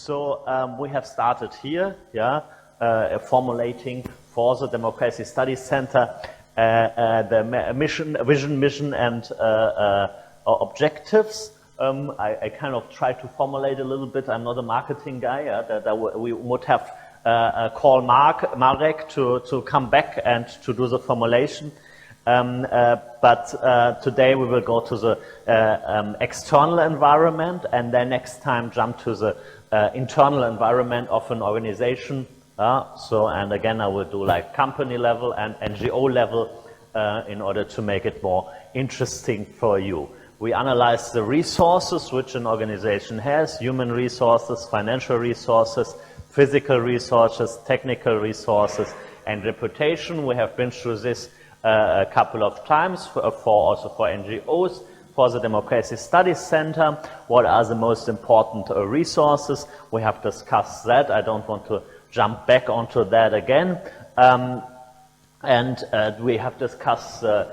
So we have started here, formulating for the Democracy Studies Center the vision, and objectives. I kind of try to formulate a little bit. I'm not a marketing guy. We would have call Marek to come back and to do the formulation. But today we will go to the external environment, and then next time jump to the internal environment of an organization. And again, I will do like company level and NGO level in order to make it more interesting for you. We analyze the resources which an organization has: human resources, financial resources, physical resources, technical resources, and reputation. We have been through this a couple of times also for NGOs. For the Democracy Studies Center, what are the most important resources? We have discussed that. I don't want to jump back onto that again. We have discussed the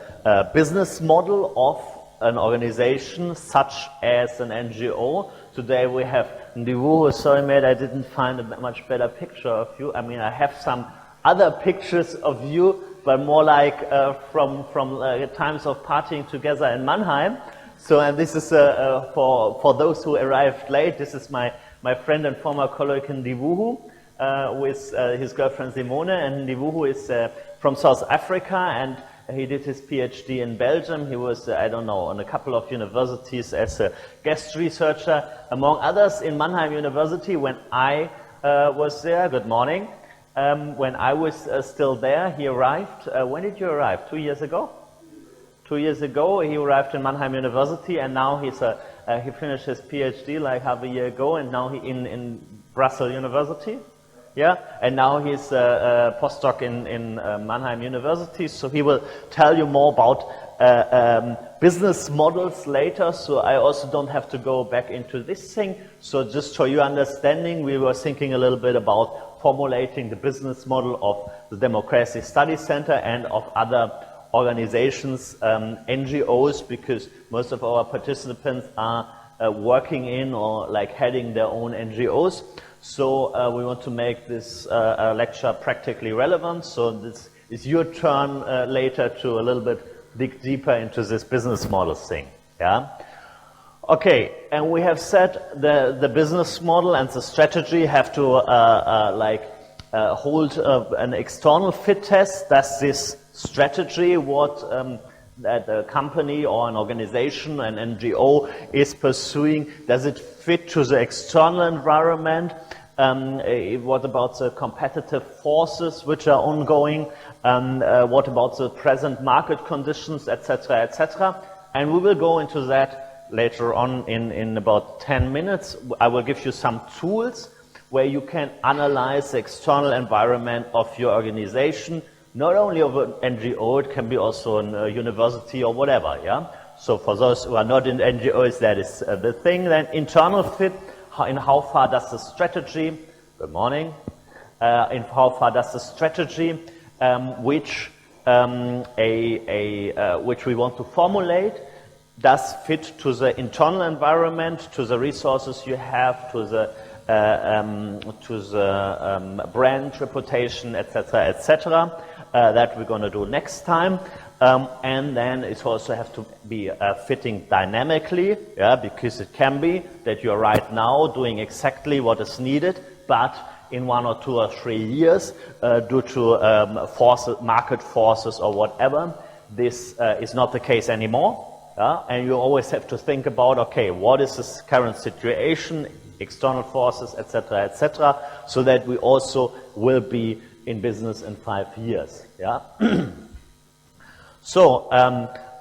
business model of an organization such as an NGO. Today we have Ndiwu. Sorry mate, I didn't find a much better picture of you. I mean, I have some other pictures of you, but more like from times of partying together in Mannheim. So, and this is for those who arrived late, this is my friend and former colleague Ndiwu with his girlfriend Simone. And Ndiwu is from South Africa, and he did his PhD in Belgium. He was, I don't know, on a couple of universities as a guest researcher, among others in Mannheim University when I was there. Good morning. When I was still there, he arrived. When did you arrive? 2 years ago? 2 years ago, he arrived in Mannheim University, and now he finished his PhD like half a year ago, and now he in Brussels University. Yeah, and now he's a postdoc in Mannheim University, so he will tell you more about business models later, so I also don't have to go back into this thing. So just for your understanding, we were thinking a little bit about formulating the business model of the Democracy Studies Center and of other organizations, NGOs, because most of our participants are working in or like heading their own NGOs. So we want to make this lecture practically relevant. So this is your turn later to a little bit dig deeper into this business model thing. Yeah. Okay, and we have said the business model and the strategy have to hold an external fit test. Does this strategy, what that a company or an organization, an NGO is pursuing, does it fit to the external environment? What about the competitive forces which are ongoing? What about the present market conditions, etc., etc.? And we will go into that later on in about 10 minutes. I will give you some tools where you can analyze the external environment of your organization, not only of an NGO, it can be also a university or whatever, yeah? So for those who are not in NGOs, that is the thing. Then internal fit, in how far does the strategy, good morning, in how far does the strategy which we want to formulate does fit to the internal environment, to the resources you have, to the brand reputation, etc., etc. That we're going to do next time. And then it also has to be fitting dynamically, yeah, because it can be that you're right now doing exactly what is needed, but in 1 or 2 or 3 years, due to market forces or whatever, this is not the case anymore. Yeah? And you always have to think about, okay, what is this current situation, external forces, etc., so that we also will be in business in 5 years. Yeah. So,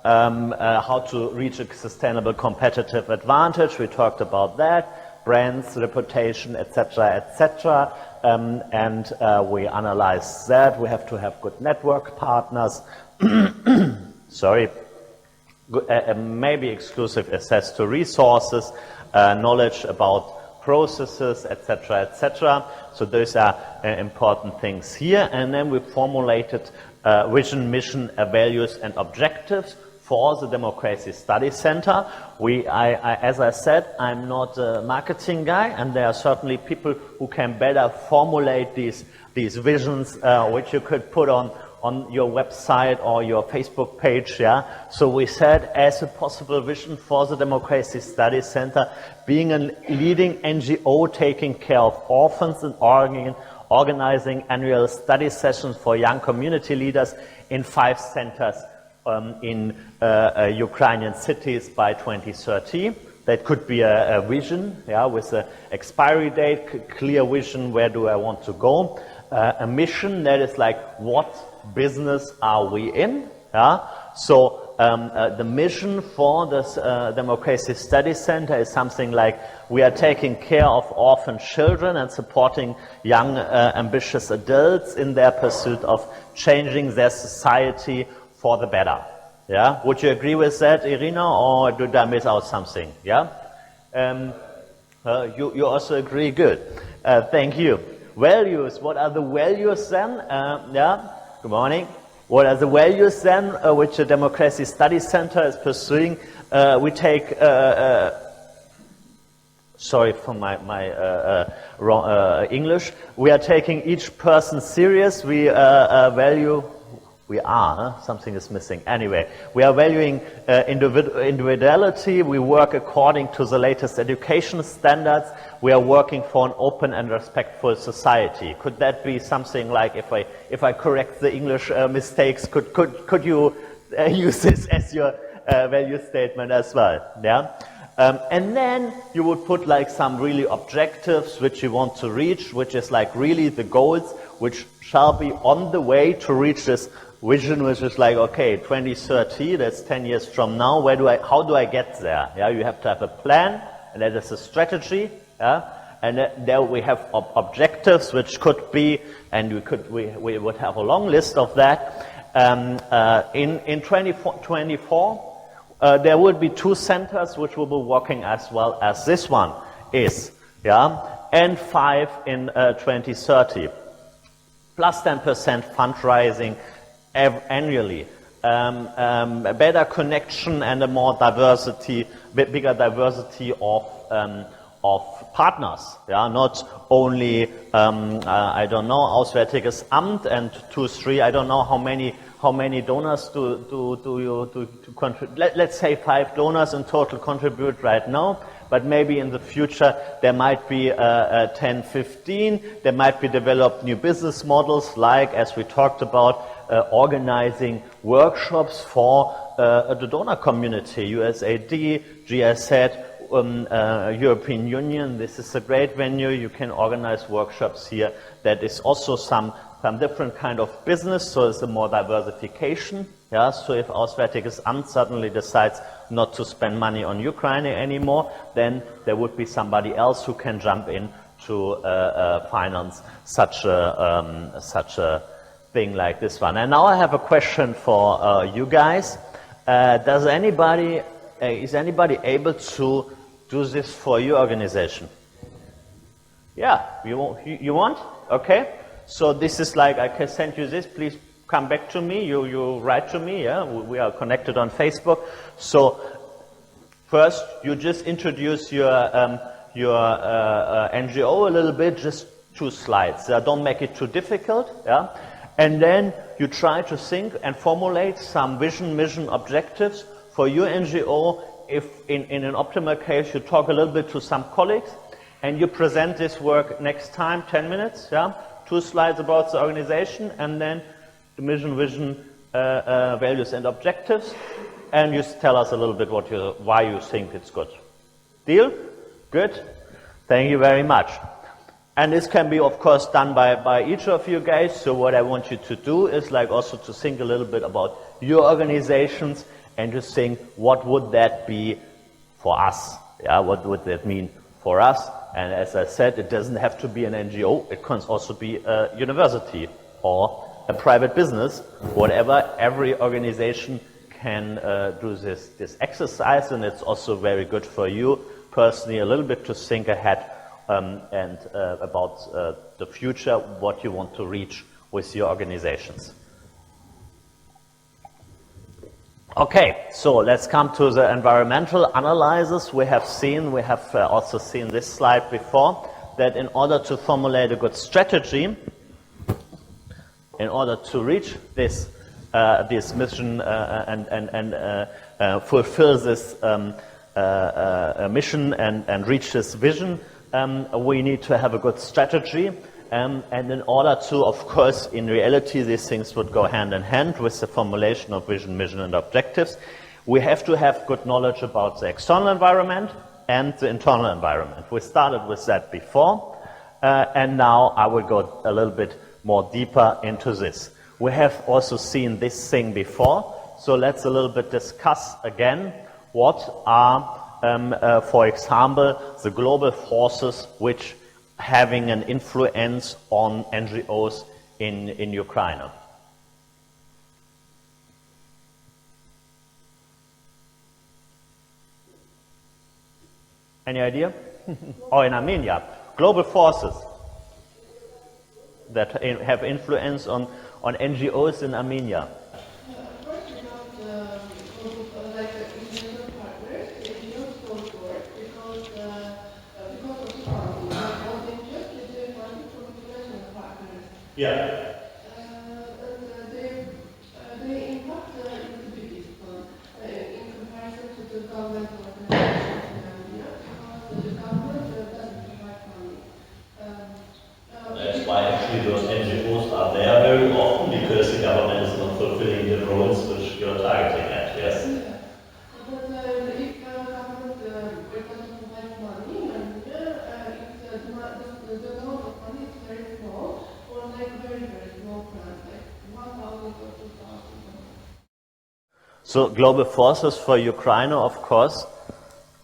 how to reach a sustainable competitive advantage? We talked about that. Brands, reputation, etc., etc. And we analyze that. We have to have good network partners. Sorry. Maybe exclusive access to resources, knowledge about processes, etc., etc. So those are important things here. And then we formulated vision, mission, values, and objectives for the Democracy Study Center. As I said, I'm not a marketing guy, and there are certainly people who can better formulate these visions, which you could put on your website or your Facebook page, yeah. So we said, as a possible vision for the Democracy Study Center, being a leading NGO taking care of orphans and organizing annual study sessions for young community leaders in 5 centers in Ukrainian cities by 2030. That could be a vision, yeah, with an expiry date, clear vision, where do I want to go. A mission, that is like, what business are we in? Yeah? So the mission for this Democracy Study Center is something like, we are taking care of orphan children and supporting young ambitious adults in their pursuit of changing their society for the better. Yeah? Would you agree with that, Irina, or did I miss out something? Yeah? You also agree? Good. Thank you. Values. What are the values then? Yeah. Good morning. What are the values then which the Democracy Study Center is pursuing? We take. Sorry for my wrong English. We are taking each person serious. We value. We are, something is missing. Anyway, we are valuing individuality. We work according to the latest education standards. We are working for an open and respectful society. Could that be something like, if I correct the English mistakes, could you use this as your value statement as well? Yeah. And then you would put like some really objectives which you want to reach, which is like really the goals which shall be on the way to reach this vision, which is like, okay, 2030, that's 10 years from now, how do I get there? Yeah, you have to have a plan, and that is a strategy, yeah? And there we have objectives, which could be, and we would have a long list of that. In 2024, there will be 2 centers which will be working as well as this one is, yeah, and 5 in 2030. Plus 10% fundraising annually, a better connection and a more bigger diversity of partners. Yeah, not only I don't know, Auswärtiges Amt and 2, 3. I don't know how many donors do you contribute. Let's say 5 donors in total contribute right now. But maybe in the future there might be 10, 15. There might be developed new business models, like, as we talked about, organizing workshops for the donor community, USAID, GIZ, European Union. This is a great venue. You can organize workshops here. That is also some different kind of business, so it's a more diversification. Yeah, so if Auswärtiges Amt suddenly decides not to spend money on Ukraine anymore, then there would be somebody else who can jump in to finance such a thing like this one. And now I have a question for you guys. Is anybody able to do this for your organization? Yeah, you want? Okay. So this is like, I can send you this, please come back to me, you write to me, yeah, we are connected on Facebook. So first, you just introduce your NGO a little bit, just 2 slides. Don't make it too difficult, yeah. And then you try to think and formulate some vision, mission, objectives for your NGO. If in an optimal case, you talk a little bit to some colleagues, and you present this work next time, 10 minutes, yeah. 2 slides about the organization, and then the mission, vision, values and objectives, and you tell us a little bit why you think it's good. Deal? Good? Thank you very much. And this can be, of course, done by each of you guys. So what I want you to do is like also to think a little bit about your organizations and to think, what would that be for us? Yeah, what would that mean for us? And as I said, it doesn't have to be an NGO. It can also be a university or a private business, whatever. Every organization can do this exercise, and it's also very good for you personally a little bit to think ahead and about the future, what you want to reach with your organizations. Okay, so let's come to the environmental analysis. We have also seen this slide before, that in order to formulate a good strategy, in order to reach this mission and fulfill this mission and reach this vision, we need to have a good strategy. And in order to, of course, in reality, these things would go hand in hand with the formulation of vision, mission, and objectives. We have to have good knowledge about the external environment and the internal environment. We started with that before, and now I will go a little bit more deeper into this. We have also seen this thing before, so let's a little bit discuss again what are, for example, the global forces which having an influence on NGOs in Ukraine. Any idea? Or in Armenia, global forces that have influence on NGOs in Armenia. Yeah. They impact the biggest in comparison to the government organizations in Armenia, because the government doesn't provide money. That's why actually those NGOs are there very often, because the government is not fulfilling the roles which you're targeting at, yes? Yeah. But if government doesn't provide money in Armenia, the amount of money is very small, or like very, very small grants, like 1,000 or 2,000. So global forces for Ukraine, of course,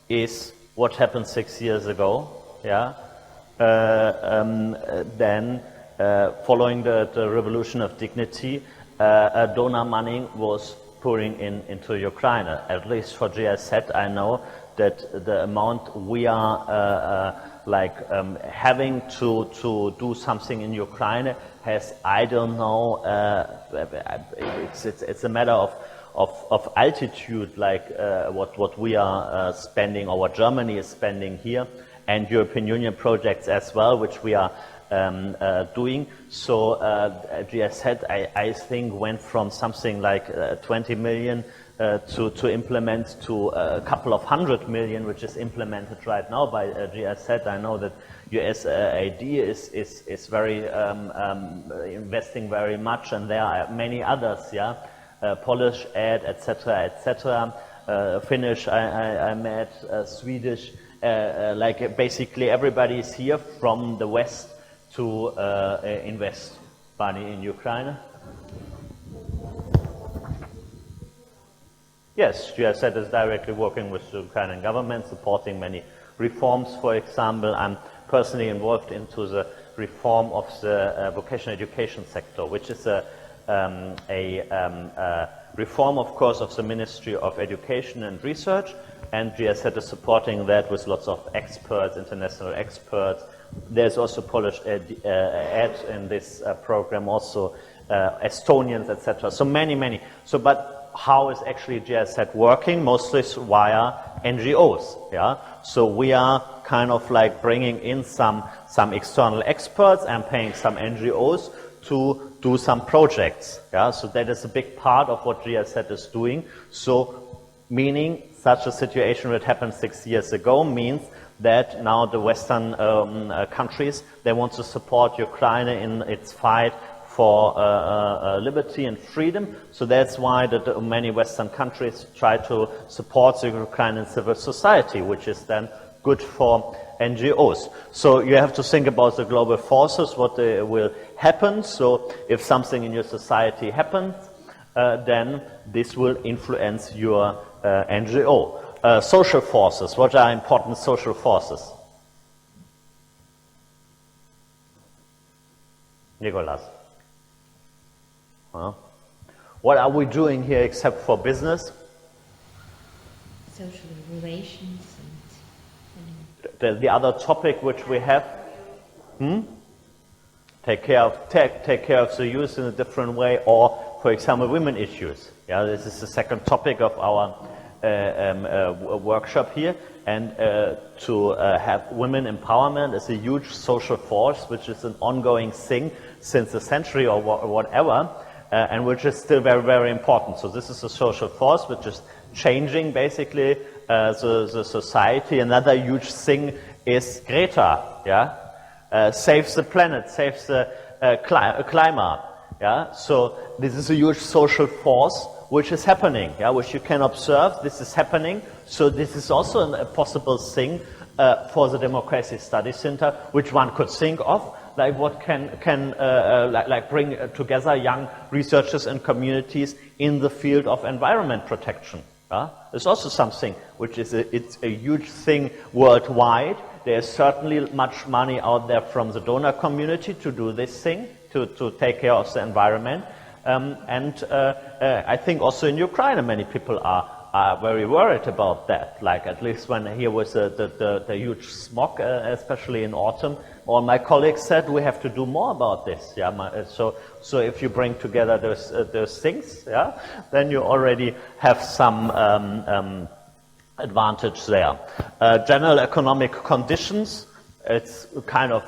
is what happened 6 years ago. Yeah. Then, following the revolution of dignity, donor money was pouring into Ukraine. At least for GIZ, I know that the amount we are having to do something in Ukraine has, I don't know, it's a matter of altitude, like what we are spending, or what Germany is spending here, and European Union projects as well, which we are doing. So GIZ, I think, went from something like 20 million to implement to a couple of 100 million, which is implemented right now by GIZ. I know that USAID is very investing very much, and there are many others, yeah. Polish aid, etc., etc. Finnish, I met, Swedish, like basically everybody is here from the West to invest money in Ukraine. Yes, GIZ is directly working with the Ukrainian government, supporting many reforms. For example, I'm personally involved into the reform of the vocational education sector, which is a reform, of course, of the Ministry of Education and Research, and GIZ is supporting that with lots of experts, international experts. There's also Polish aid in this program, also Estonians, etc. So many. So, but how is actually GIZ working? Mostly via NGOs. Yeah. So we are kind of like bringing in some external experts and paying some NGOs to do some projects. Yeah. So that is a big part of what GIZ is doing. So meaning such a situation that happened 6 years ago means that now the Western countries, they want to support Ukraine in its fight for liberty and freedom. So that's why many Western countries try to support the Ukrainian civil society, which is then good for NGOs. So you have to think about the global forces, what will happen. So if something in your society happens, then this will influence your NGO. Social forces, what are important social forces? Niclas. What are we doing here except for business? Social relations and the other topic which we have, take care of the youth in a different way, or for example, women issues. Yeah, this is the second topic of our workshop here. And to have women empowerment is a huge social force, which is an ongoing thing since a century or whatever, and which is still very, very important. So this is a social force which is changing basically the society. Another huge thing is Greta, yeah, saves the planet, saves the climate, yeah. So this is a huge social force which is happening, yeah, which you can observe. This is happening. So this is also a possible thing for the Democracy Study Center, which one could think of, like what can bring together young researchers and communities in the field of environment protection. There's also something which is it's a huge thing worldwide. There's certainly much money out there from the donor community to do this thing, to take care of the environment. I think also in Ukraine many people are very worried about that. Like at least when here was the huge smog, especially in autumn, all my colleagues said we have to do more about this. Yeah, so if you bring together those things, yeah, then you already have some advantage there. General economic conditions, it's kind of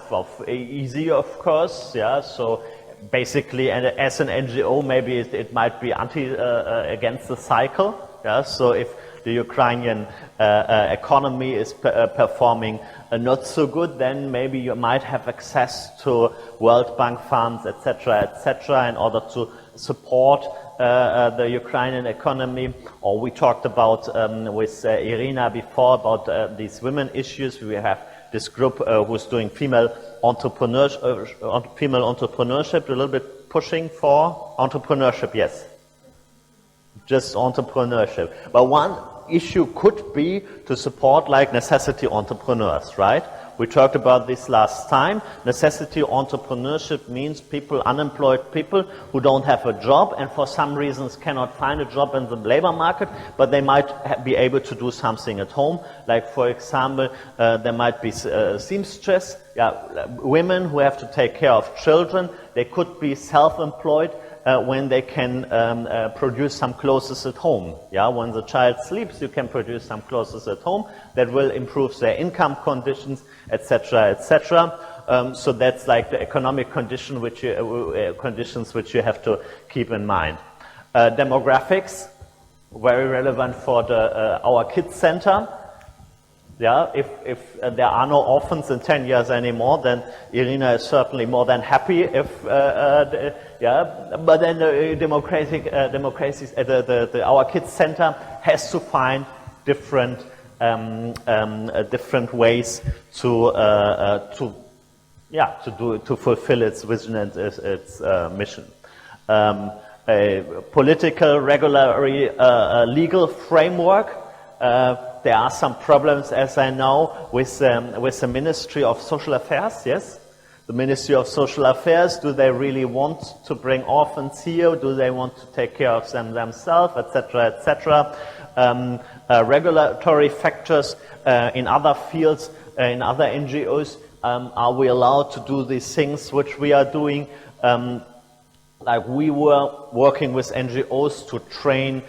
easy, of course. Yeah, so basically, and as an NGO, maybe it might be against the cycle. Yeah, so if the Ukrainian economy is performing not so good, then maybe you might have access to World Bank funds, etc., in order to support the Ukrainian economy. Or we talked about with Irina before about these women issues. We have this group who's doing female entrepreneurship, a little bit pushing for entrepreneurship, yes. Just entrepreneurship. But one issue could be to support like necessity entrepreneurs, right? We talked about this last time. Necessity entrepreneurship means people, unemployed people who don't have a job and for some reasons cannot find a job in the labor market, but they might be able to do something at home. Like for example, there might be seamstress, women who have to take care of children. They could be self-employed when they can produce some clothes at home. Yeah, when the child sleeps, you can produce some clothes at home that will improve their income conditions, etc., etc. So that's like the economic condition conditions which you have to keep in mind. Demographics, very relevant for the Our Kids Center. Yeah, if there are no orphans in 10 years anymore, then Irina is certainly more than happy. But then the Our Kids Center has to find different ways to fulfill its vision and its mission. A political, regulatory, legal framework. There are some problems, as I know, with the Ministry of Social Affairs, yes? The Ministry of Social Affairs, do they really want to bring orphans here? Do they want to take care of them themselves, etc., etc.? Regulatory factors in other fields, in other NGOs, are we allowed to do these things which we are doing? Like we were working with NGOs to train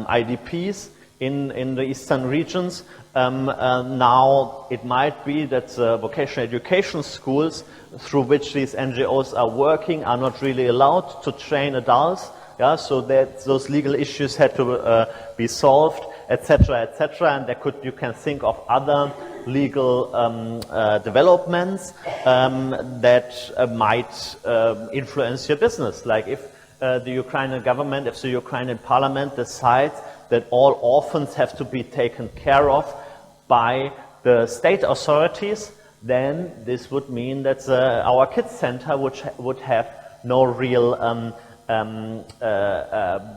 IDPs in the eastern regions. Now it might be that the vocational education schools through which these NGOs are working are not really allowed to train adults. Yeah, so that those legal issues had to be solved, etc., etc. And you can think of other legal developments that might influence your business. Like if the Ukrainian government, if the Ukrainian parliament decides that all orphans have to be taken care of by the state authorities, then this would mean that Our Kids Center would have no real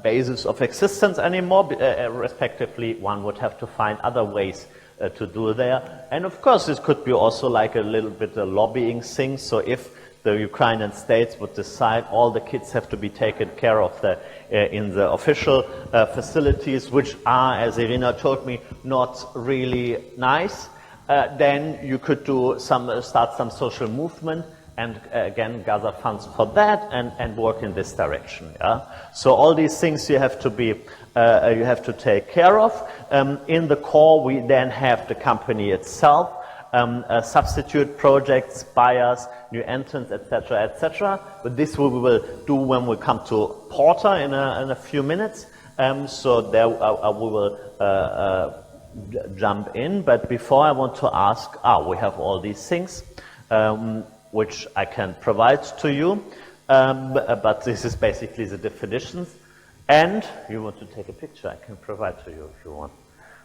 basis of existence anymore. Respectively, one would have to find other ways to do there. And of course, it could be also like a little bit a lobbying thing. So if the Ukrainian states would decide all the kids have to be taken care of in the official facilities, which are, as Irina told me, not really nice, then you could start some social movement and again gather funds for that and work in this direction. Yeah? So all these things you have to be you have to take care of. In the core, we then have the company itself, substitute projects, buyers, new entrants, etc., etc. But this we will do when we come to Porter in a few minutes. So there we will jump in. But before, I want to ask, we have all these things which I can provide to you. But this is basically the definitions. And you want to take a picture, I can provide to you if you want.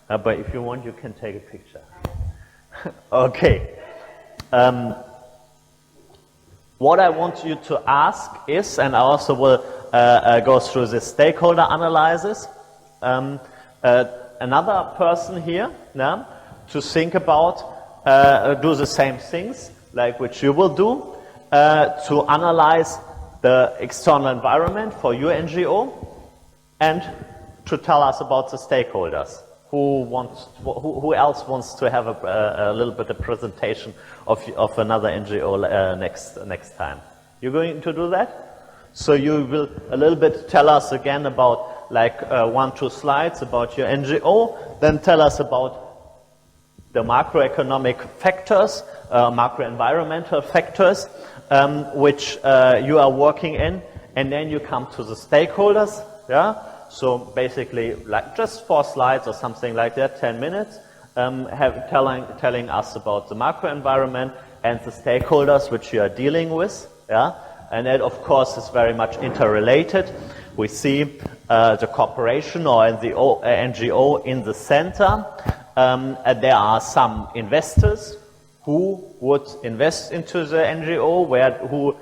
But if you want, you can take a picture. Okay. What I want you to ask is, and I also will go through the stakeholder analysis, another person here to think about, do the same things like which you will do, to analyze the external environment for your NGO, and to tell us about the stakeholders. Who else wants to have a little bit of presentation of another NGO next time? You're going to do that? So you will a little bit tell us again about like 1-2 slides about your NGO, then tell us about the macroeconomic factors, macro-environmental factors, which you are working in, and then you come to the stakeholders, yeah? So basically, like just 4 slides or something like that, 10 minutes, telling us about the macro environment and the stakeholders which you are dealing with, yeah. And that, of course, is very much interrelated. We see the corporation or the NGO in the center. There are some investors who would invest into the NGO, who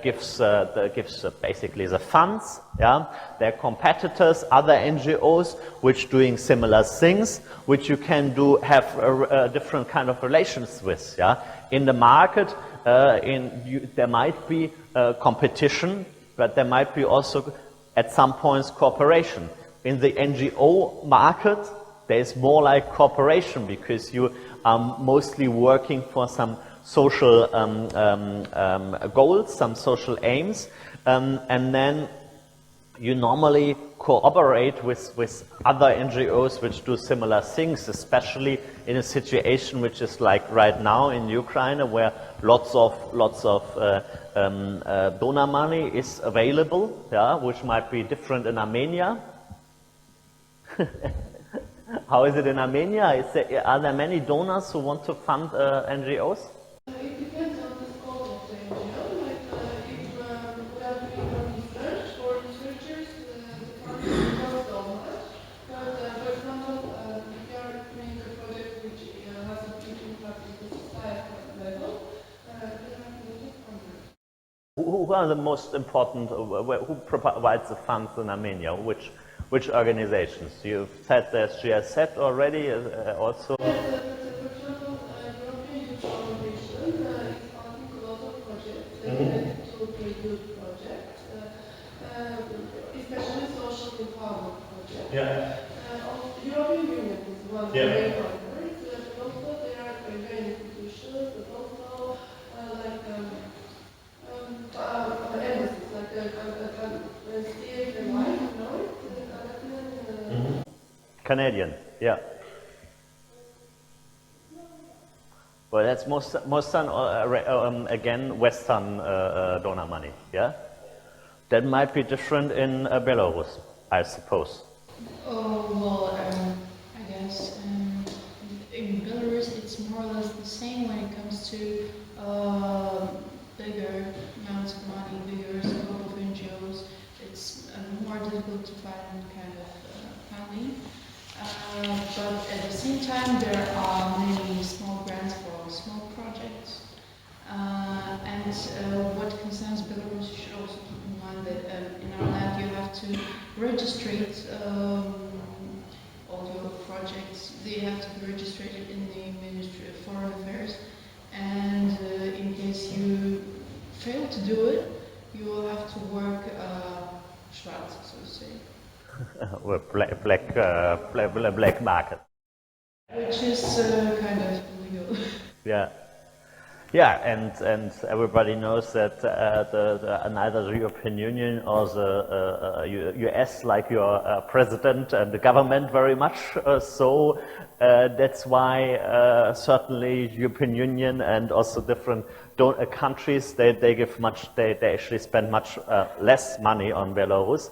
gives basically the funds. Yeah, there are competitors, other NGOs which doing similar things, which you can have a different kind of relations with. Yeah, in the market, there might be competition, but there might be also at some points cooperation. In the NGO market, there is more like cooperation because you are mostly working for some social goals, some social aims, and then you normally cooperate with other NGOs which do similar things, especially in a situation which is like right now in Ukraine, where lots of donor money is available, yeah, which might be different in Armenia. How is it in Armenia? Are there many donors who want to fund NGOs? It depends on the scope of the NGO. Like if we are doing research for researchers, the funding is not so much. But for example, if you are doing a project which has a big impact on the societal level, then I can get funding. Who are the most important? Who provides the funds in Armenia? Which organizations? You've said there's GSZ already. Also. Yes, for example, European Youth Foundation is funding a lot of projects related to youth projects, especially social empowerment projects. Yeah. European Union is one of the main partners, but also there are European institutions, but also like embassies, like CFMI, you know it? Canadian, yeah. Well, that's most again Western donor money, yeah. That might be different in Belarus, I suppose. Oh well, I guess in Belarus it's more or less the same when it comes to bigger amounts of money, bigger scope of NGOs. It's more difficult to find kind of funding. But at the same time, there are many small grants for small projects. And what concerns Belarus, you should also keep in mind that in our land you have to register all your projects. They have to be registered in the Ministry of Foreign Affairs. And in case you fail to do it, you will have to work Schwarz, so to say. Black market. Which is kind of illegal. Yeah. Yeah, and everybody knows that neither the European Union or the US like your president and the government very much. So that's why certainly European Union and also different countries they give much they actually spend much less money on Belarus.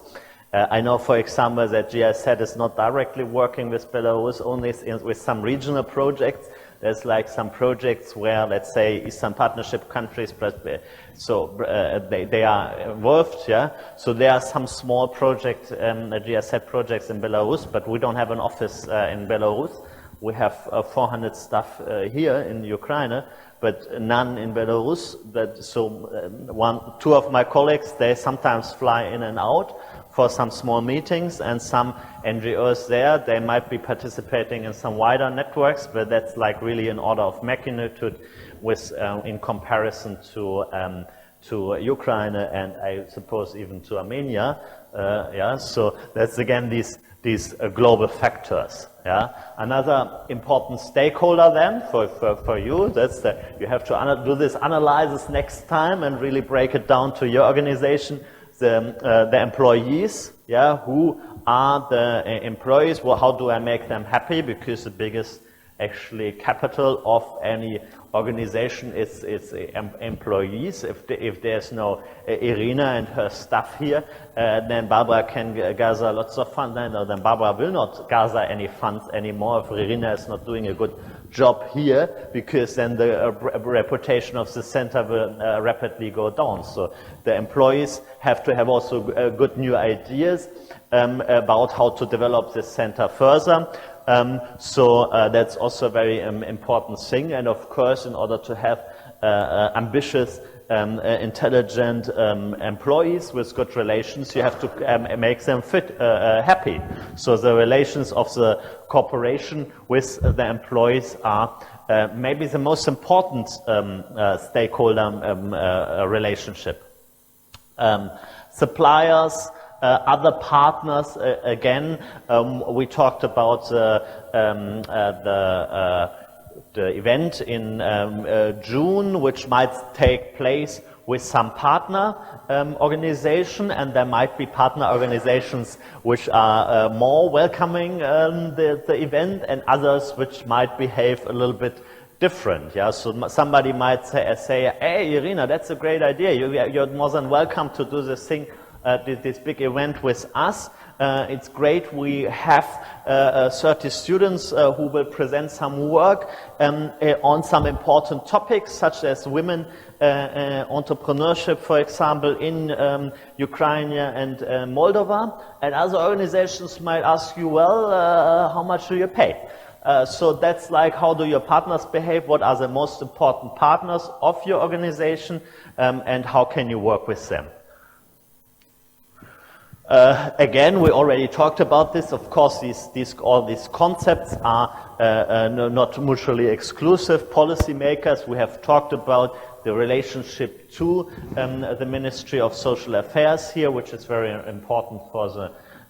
I know, for example, that GIZ is not directly working with Belarus, only with some regional projects. There's like some projects where, let's say, Eastern Partnership countries, so they are involved, yeah. So there are some small projects, GIZ projects in Belarus, but we don't have an office in Belarus. We have 400 staff here in Ukraine, but none in Belarus. Two of my colleagues, they sometimes fly in and out for some small meetings, and some NGOs there, they might be participating in some wider networks, but that's like really an order of magnitude with, in comparison to Ukraine and I suppose even to Armenia. Yeah, so that's again these global factors. Yeah, another important stakeholder then for you, that's that you have to do this analysis next time and really break it down to your organization. The employees, yeah, who are the employees? Well, how do I make them happy? Because the biggest actually capital of any organization is employees. If there's no Irina and her staff here, then Barbara can gather lots of funds. No, then Barbara will not gather any funds anymore if Irina is not doing a good job here, because then the reputation of the center will rapidly go down. So the employees have to have also good new ideas about how to develop this center further. So that's also a very important thing. And of course, in order to have ambitious, intelligent employees with good relations, you have to make them happy. So the relations of the corporation with the employees are maybe the most important stakeholder relationship. Suppliers, other partners, again, we talked about the event in June, which might take place with some partner organization, and there might be partner organizations which are more welcoming the event, and others which might behave a little bit different. Yeah, so somebody might say, hey, Irina, that's a great idea. You're more than welcome to do this thing. This big event with us. It's great. We have 30 students who will present some work on some important topics, such as women entrepreneurship, for example, in Ukraine and Moldova. And other organizations might ask you, well, how much do you pay? So that's like, how do your partners behave? What are the most important partners of your organization? And how can you work with them? Again, we already talked about this. Of course, all these concepts are not mutually exclusive. Policymakers, we have talked about the relationship to the Ministry of Social Affairs here, which is very important for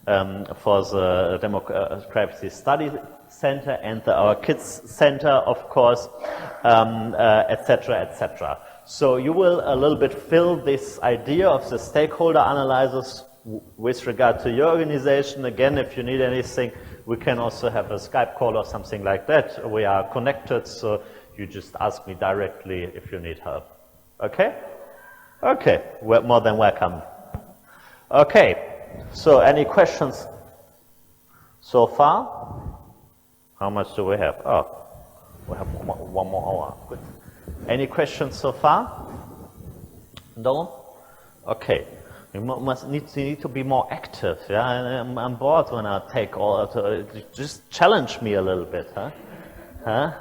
the Democracy Study Center and our Kids Center, of course, etc., etc. So you will a little bit fill this idea of the stakeholder analysis with regard to your organization. Again, if you need anything, we can also have a Skype call or something like that. We are connected, so you just ask me directly if you need help. Okay? Okay, we're more than welcome. Okay, so any questions so far? How much do we have? Oh, we have one more hour. Good. Any questions so far? No? Okay. You need to be more active. Yeah, I'm bored when I take all. Just challenge me a little bit, huh? Huh?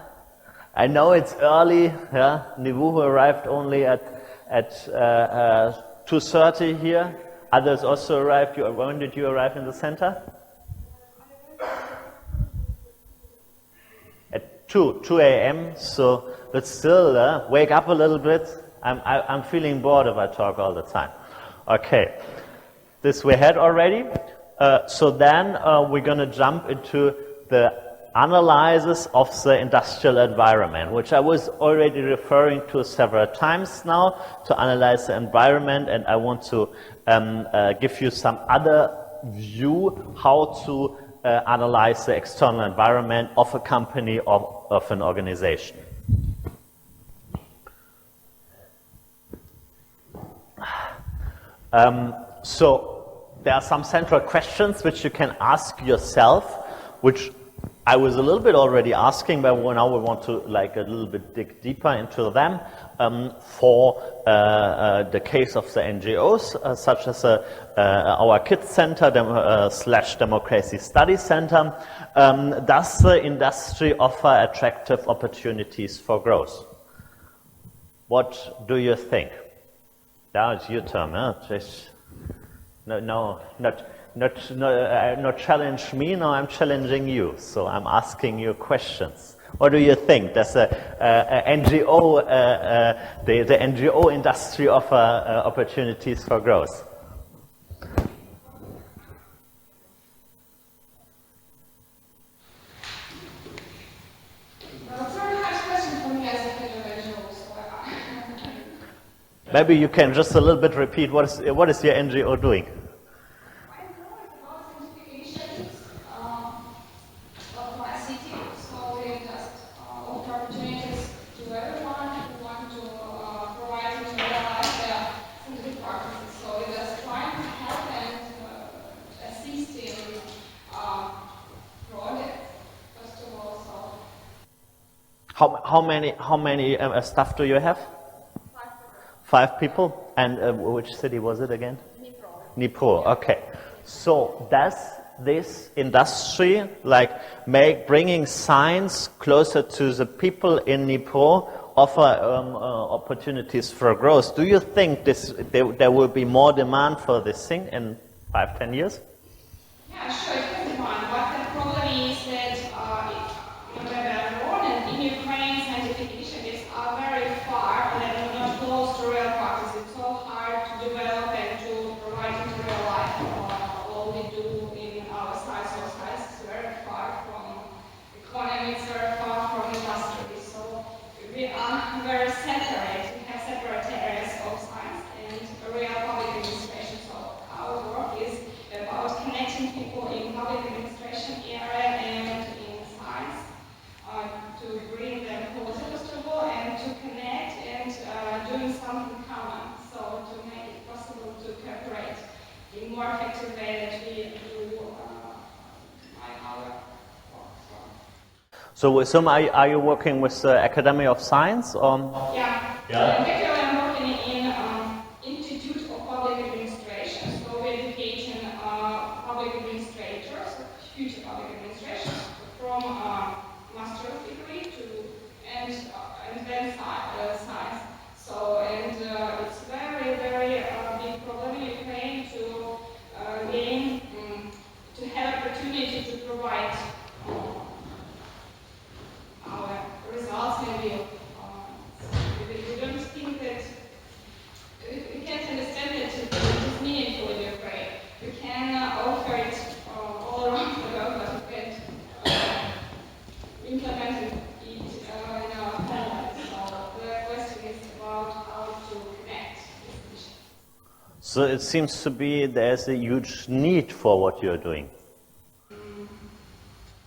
I know it's early. Yeah, Nivu arrived only at 2:30 here. Others also arrived. When did you arrive in the center? At 2 a.m. So, but still, wake up a little bit. I'm feeling bored if I talk all the time. Okay, this we had already. So then we're going to jump into the analysis of the industrial environment, which I was already referring to several times now, to analyze the environment, and I want to give you some other view how to analyze the external environment of a company or of an organization. So there are some central questions which you can ask yourself, which I was a little bit already asking, but now we want to like a little bit dig deeper into them. For the case of the NGOs, such as our Kids Center / Democracy Study Center, does the industry offer attractive opportunities for growth? What do you think? Now it's your turn. Huh? Just, not challenge me. No, I'm challenging you. So I'm asking you questions. What do you think? Does the NGO industry offer opportunities for growth? Maybe you can just a little bit repeat what is your NGO doing? How many staff do you have? 5 people. And which city was it again? Dnipro. Okay. So does this industry, like bringing science closer to the people in Dnipro, offer opportunities for growth? Do you think there will be more demand for this thing in 5-10 years? Yeah, sure, it has demand. But the problem is that in Ukraine, scientific initiatives are very far and they are not close to real practice. It's so hard to develop and to provide into real life all we do in our science. So science is very far from economy, it's very far from industry. So we are very separate. We have separate areas of science and real public administration. So our work is about connecting people in public administration area and in science to bring them closer to people and to connect and doing something common. So to make it possible to cooperate in more effective way that we do our work. So with whom are you working with the Academy of Science? Yeah. Actually, I'm working in Institute of Public Administration. So we're educating public administrators, future public administrators, from master's degree to and then science. So and it's very big problem in Ukraine to gain to have opportunity to provide our results maybe. We don't think that we can't understand that it is meaningful in Ukraine. We can offer it all around the world, but we can't implement it in our homeland. So the question is about how to connect this mission. So it seems to be there's a huge need for what you're doing.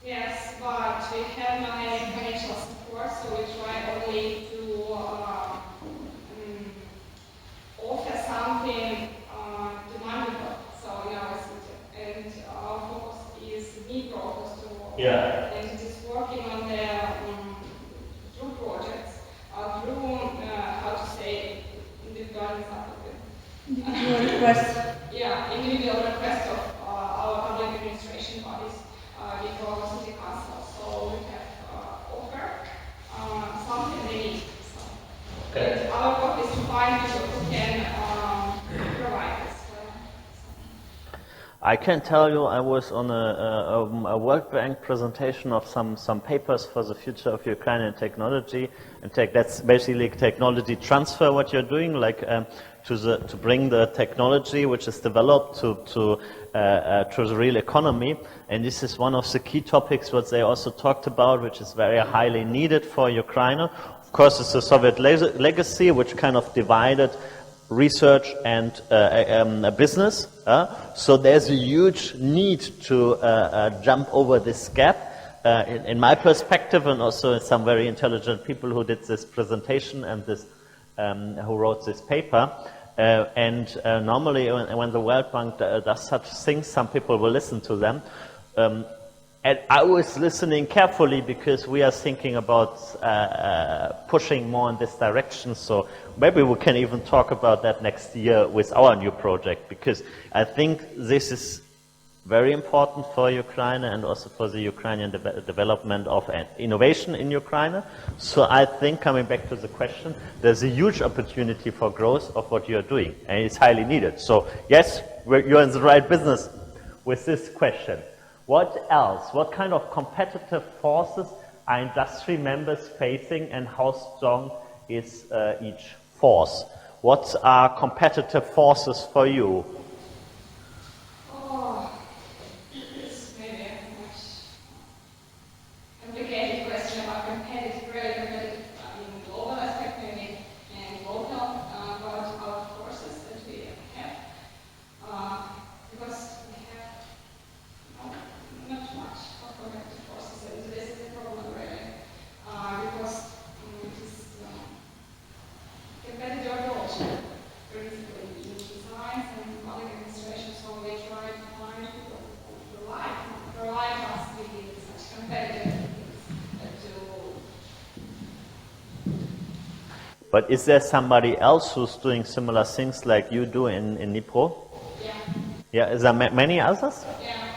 Yes, but we have no financial support, so we try only to offer something demandable. So in our city, and our focus is Dnipro, first of all. Yeah. And it is working on the through projects, through how to say individual request. Yeah, individual request of our public administration bodies. Before city council, so we have offer something they need. So. Okay. And our work is to find people who can provide this. I can tell you I was on a World Bank presentation of some papers for the future of Ukrainian technology and tech. That's basically technology transfer, what you're doing, like to bring the technology which is developed to the real economy. And this is one of the key topics what they also talked about, which is very highly needed for Ukraine. Of course, it's a Soviet legacy which kind of divided research and business. So there's a huge need to jump over this gap. In my perspective, and also some very intelligent people who did this presentation and this who wrote this paper. Normally, when the World Bank does such things, some people will listen to them. And I was listening carefully because we are thinking about pushing more in this direction. So maybe we can even talk about that next year with our new project, because I think this is very important for Ukraine and also for the Ukrainian development of innovation in Ukraine. So I think, coming back to the question, there's a huge opportunity for growth of what you're doing, and it's highly needed. So yes, you're in the right business with this question. What else? What kind of competitive forces are industry members facing, and how strong is each force? What are competitive forces for you? Oh, this may be a much complicated question about competitive, really competitive in global aspect, maybe, and local about our forces that we have. Because we have not much of competitive forces, and this is a problem really. Because it is competitive approach, principally in design and public administration, so we try to find people who provide us with such competitive things to. But is there somebody else who's doing similar things like you do in Dnipro? Yeah. Yeah, is there many others? Yeah.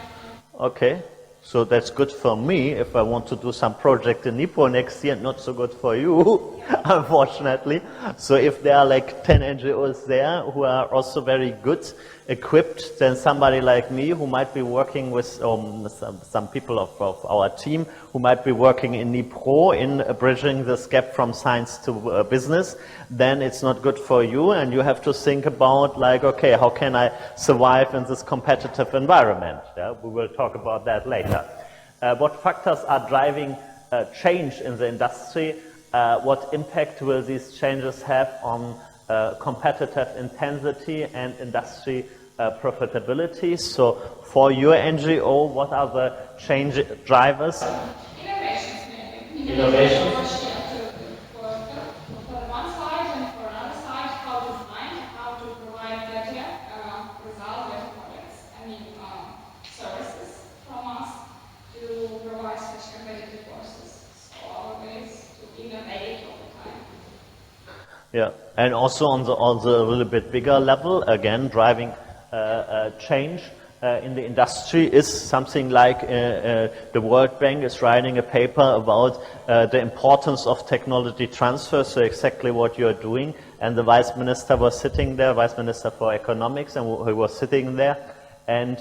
Okay, so that's good for me if I want to do some project in Dnipro next year, not so good for you, unfortunately. So if there are like 10 NGOs there who are also very good equipped, then somebody like me who might be working with some people of our team who might be working in Dnipro in bridging this gap from science to business, then it's not good for you, and you have to think about like, okay, how can I survive in this competitive environment? Yeah, we will talk about that later. What factors are driving change in the industry? What impact will these changes have on competitive intensity and industry profitability? So for your NGO, what are the change drivers? Innovations, maybe. Innovations? For one side and for another side, how to find, how to provide better result, better products, services from us to provide such competitive forces. So our ways to innovate all the time. Yeah, and also on the little bit bigger level, again, driving change in the industry is something like the World Bank is writing a paper about the importance of technology transfer, so exactly what you're doing. And the Vice Minister was sitting there, Vice Minister for Economics, and he was sitting there and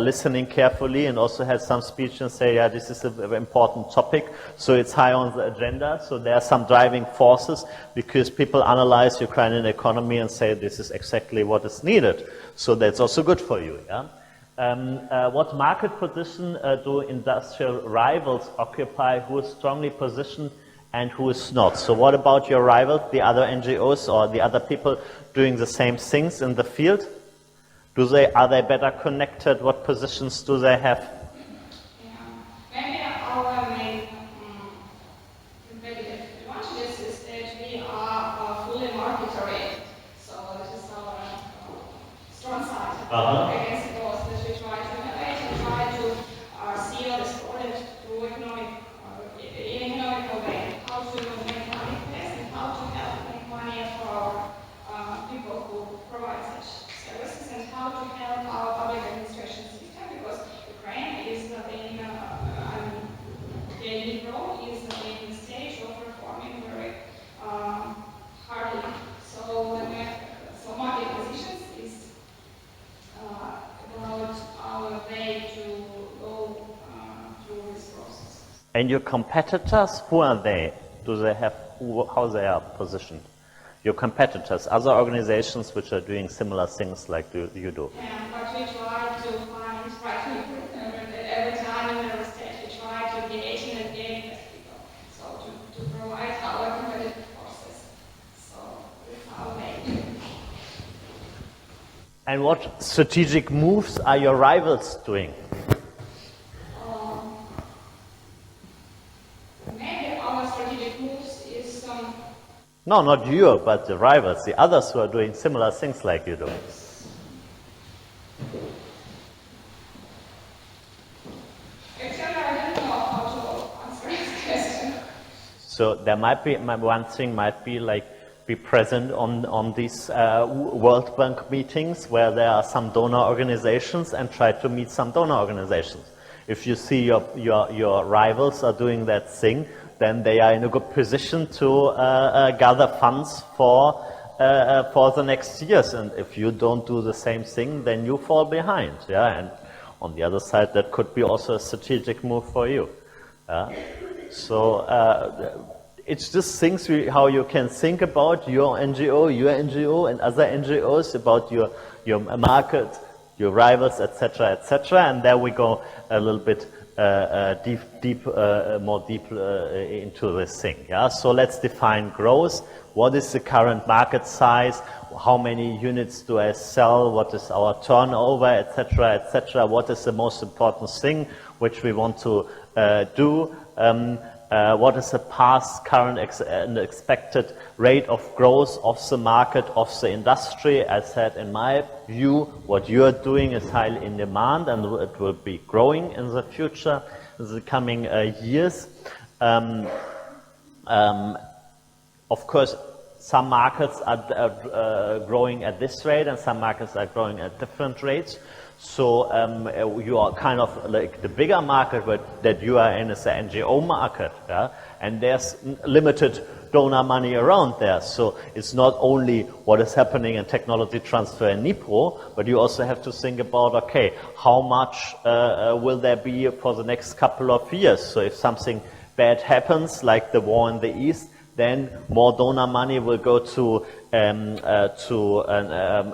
listening carefully, and also had some speech and say, yeah, this is a very important topic, so it's high on the agenda. So there are some driving forces because people analyze Ukrainian economy and say this is exactly what is needed. So that's also good for you. Yeah? What market position do industrial rivals occupy? Who is strongly positioned and who is not? So what about your rivals, the other NGOs or the other people doing the same things in the field? Are they better connected? What positions do they have? Yeah. Maybe our main competitive advantages is that we are fully market-oriented. So this is our strong side. Against those that we try to innovate and try to seal this product through in an economical way. How to make money fast and how to help make money for our people who provide such services, and how to help our public administration system, because Ukraine is in Dnipro is in the stage of reforming very hardly. So market positions is And your competitors, who are they? Do they have, how they are positioned? Your competitors, other organizations which are doing similar things like you do. Yeah, but we try to find, every time in the research, we try to engage and engage with people. So to provide our competitive forces. So it's our way. And what strategic moves are your rivals doing? Maybe our strategic moves is No, not you, but the rivals, the others who are doing similar things like you do. actually I don't know how to answer this question. So there might be, one thing might be like, be present on these World Bank meetings where there are some donor organizations and try to meet some donor organizations. If you see your rivals are doing that thing, then they are in a good position to gather funds for the next years. And if you don't do the same thing, then you fall behind. Yeah, and on the other side, that could be also a strategic move for you. So it's just things how you can think about your NGO, and other NGOs, about your market, your rivals, etc., etc. And there we go a little bit more deep into this thing. Yeah. So let's define growth. What is the current market size? How many units do I sell? What is our turnover, etc., etc.? What is the most important thing which we want to do? What is the past, current, and expected rate of growth of the market, of the industry? I said, in my view, what you are doing is highly in demand, and it will be growing in the future, in the coming years. Of course, some markets are growing at this rate, and some markets are growing at different rates. So you are kind of like the bigger market that you are in is the NGO market, yeah? And there's limited donor money around there. So it's not only what is happening in technology transfer in NIPRO, but you also have to think about, okay, how much will there be for the next couple of years? So if something bad happens, like the war in the East, then more donor money will go to an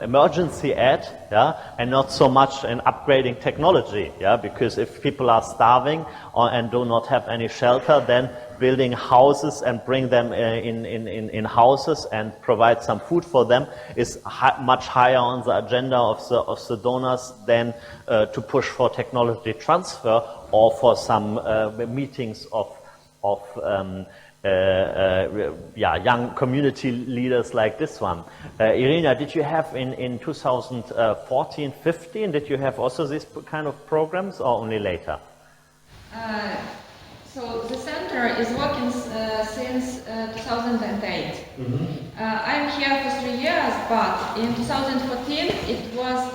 emergency aid, yeah, and not so much in upgrading technology, yeah, because if people are starving and do not have any shelter, then building houses and bring them in houses and provide some food for them is much higher on the agenda of the donors than to push for technology transfer or for some meetings of young community leaders like this one. Irina, did you have in 2014-15, did you have also these kind of programs or only later? So the center is working since 2008. I'm here for 3 years, but in 2014 it was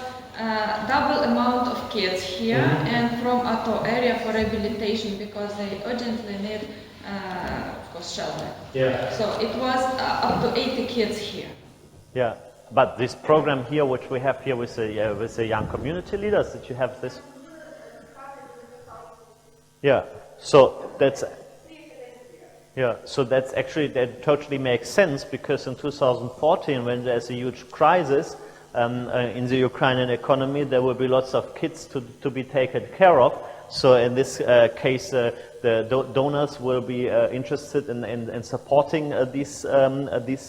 double amount of kids here and from Ato area for rehabilitation because they urgently need of course shelter. Yeah. So it was up to 80 kids here. Yeah, but this program here, which we have here with the young community leaders, did you have this? Yeah. So that's actually, that totally makes sense, because in 2014, when there's a huge crisis in the Ukrainian economy, there will be lots of kids to be taken care of. So in this case, the donors will be interested in supporting these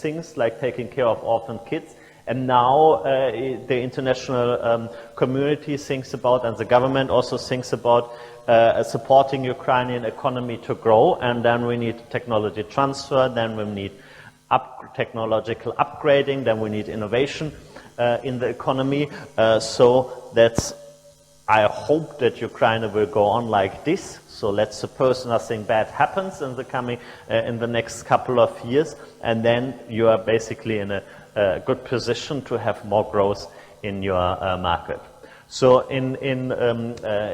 things, like taking care of orphan kids. And now the international community thinks about, and the government also thinks about, supporting Ukrainian economy to grow. And then we need technology transfer, then we need technological upgrading, then we need innovation in the economy. So that's, I hope that Ukraine will go on like this. So let's suppose nothing bad happens in the coming, in the next couple of years, and then you are basically in a good position to have more growth in your market. So in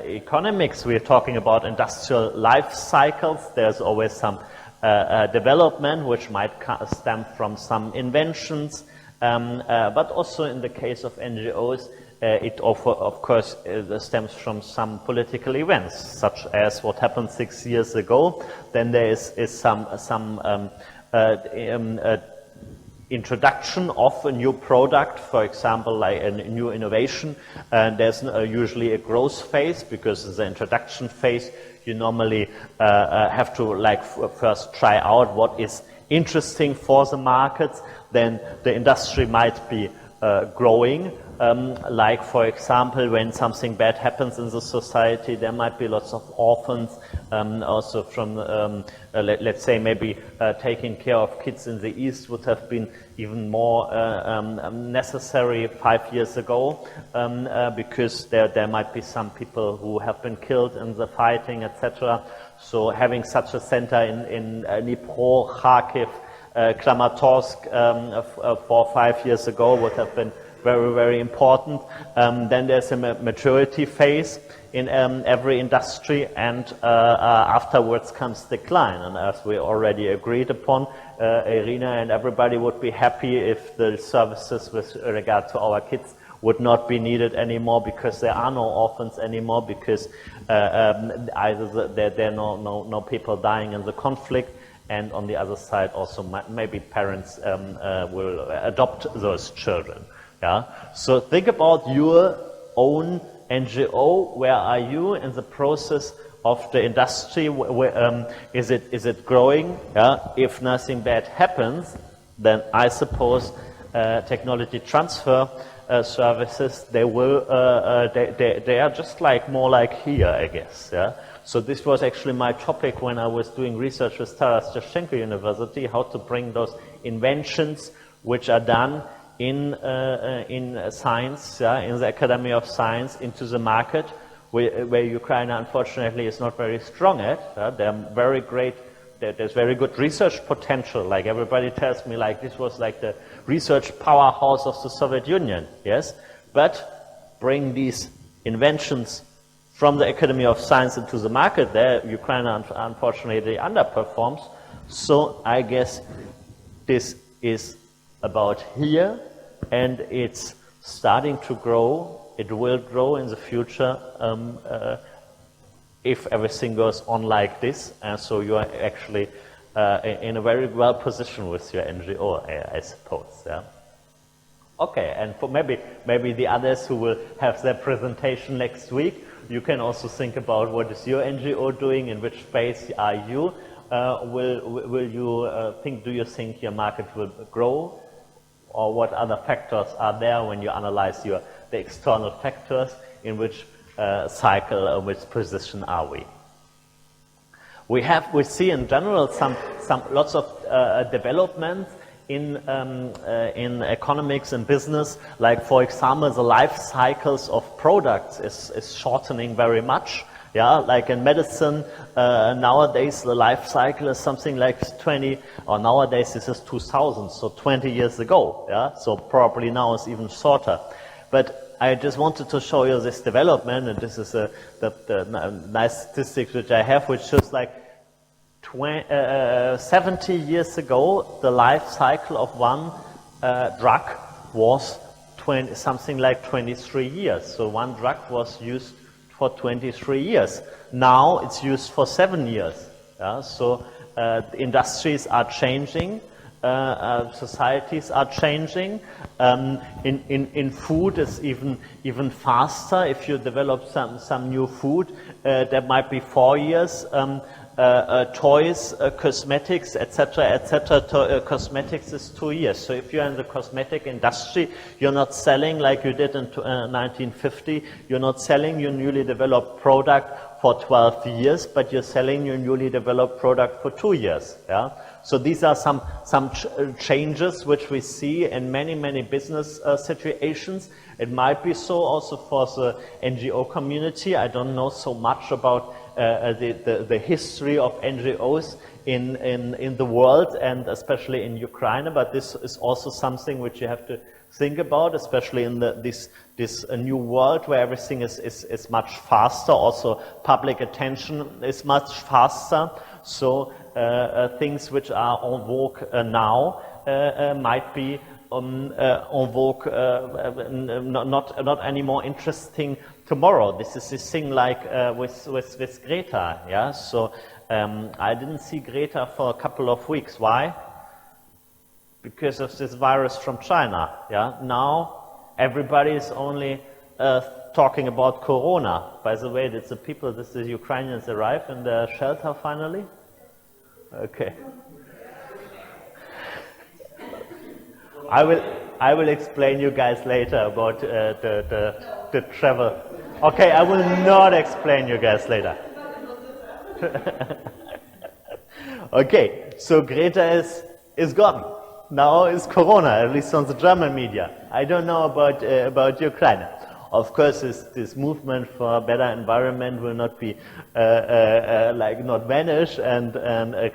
economics, we're talking about industrial life cycles. There's always some development which might stem from some inventions, but also in the case of NGOs, it of course stems from some political events, such as what happened 6 years ago. Then there is some introduction of a new product, for example, like a new innovation. There's usually a growth phase, because in the introduction phase you normally have to first try out what is interesting for the markets. Then the industry might be growing. Like, for example, when something bad happens in the society, there might be lots of orphans, also from, let's say, maybe taking care of kids in the East would have been even more necessary 5 years ago, because there might be some people who have been killed in the fighting, etc. So having such a center in Dnipro, Kharkiv, Kramatorsk 4 or 5 years ago would have been very, very important. Then there's a maturity phase in every industry, and afterwards comes decline. And as we already agreed upon, Irina and everybody would be happy if the services with regard to our kids would not be needed anymore, because there are no orphans anymore, because either there are no people dying in the conflict, and on the other side also maybe parents will adopt those children. Yeah. So think about your own NGO. Where are you in the process of the industry? Is it growing? Yeah. If nothing bad happens, then I suppose technology transfer services, they are just more like here, I guess. Yeah. So this was actually my topic when I was doing research with Taras Shevchenko University, how to bring those inventions which are done in science, in the Academy of Science, into the market, where Ukraine unfortunately is not very strong at. They're very great. There's very good research potential. Like everybody tells me, this was like the research powerhouse of the Soviet Union. Yes, but bring these inventions from the Academy of Science into the market, there Ukraine unfortunately underperforms. So I guess this is about here, and it's starting to grow. It will grow in the future if everything goes on like this. And so you are actually in a very well position with your NGO, I suppose. Yeah. Okay, and for maybe the others who will have their presentation next week, you can also think about what is your NGO doing, in which phase are you. Will you do you think your market will grow? Or what other factors are there when you analyze the external factors? In which cycle, which position are we? We see in general lots of developments in economics and business. Like, for example, the life cycles of products is shortening very much. Yeah, like in medicine, nowadays the life cycle is something like 20, or nowadays this is 2000, so 20 years ago. Yeah, so probably now it's even shorter. But I just wanted to show you this development, and this is the nice statistics which I have, which shows 70 years ago, the life cycle of one drug was something like 23 years. So one drug was used for 23 years. Now it's used for 7 years. Yeah? So industries are changing, societies are changing. In food, it's even faster. If you develop some new food, that might be 4 years. Toys, cosmetics, etc., cosmetics is 2 years. So if you're in the cosmetic industry, you're not selling like you did in 1950. You're not selling your newly developed product for 12 years, but you're selling your newly developed product for 2 years. Yeah. So these are some changes which we see in many business situations. It might be so also for the NGO community. I don't know so much about the history of NGOs in the world, and especially in Ukraine, but this is also something which you have to think about, especially in this new world where everything is much faster. Also public attention is much faster. So things which are en vogue now might be en vogue, not any more interesting tomorrow. This is this thing like with Greta, yeah. So I didn't see Greta for a couple of weeks. Why? Because of this virus from China, yeah. Now everybody is only talking about Corona. By the way, did the Ukrainians arrive in the shelter finally? Okay. I will explain you guys later about the travel. Okay, I will not explain you guys later. Okay, so Greta is gone. Now is Corona, at least on the German media. I don't know about Ukraine. Of course, this movement for a better environment will not be not vanish, and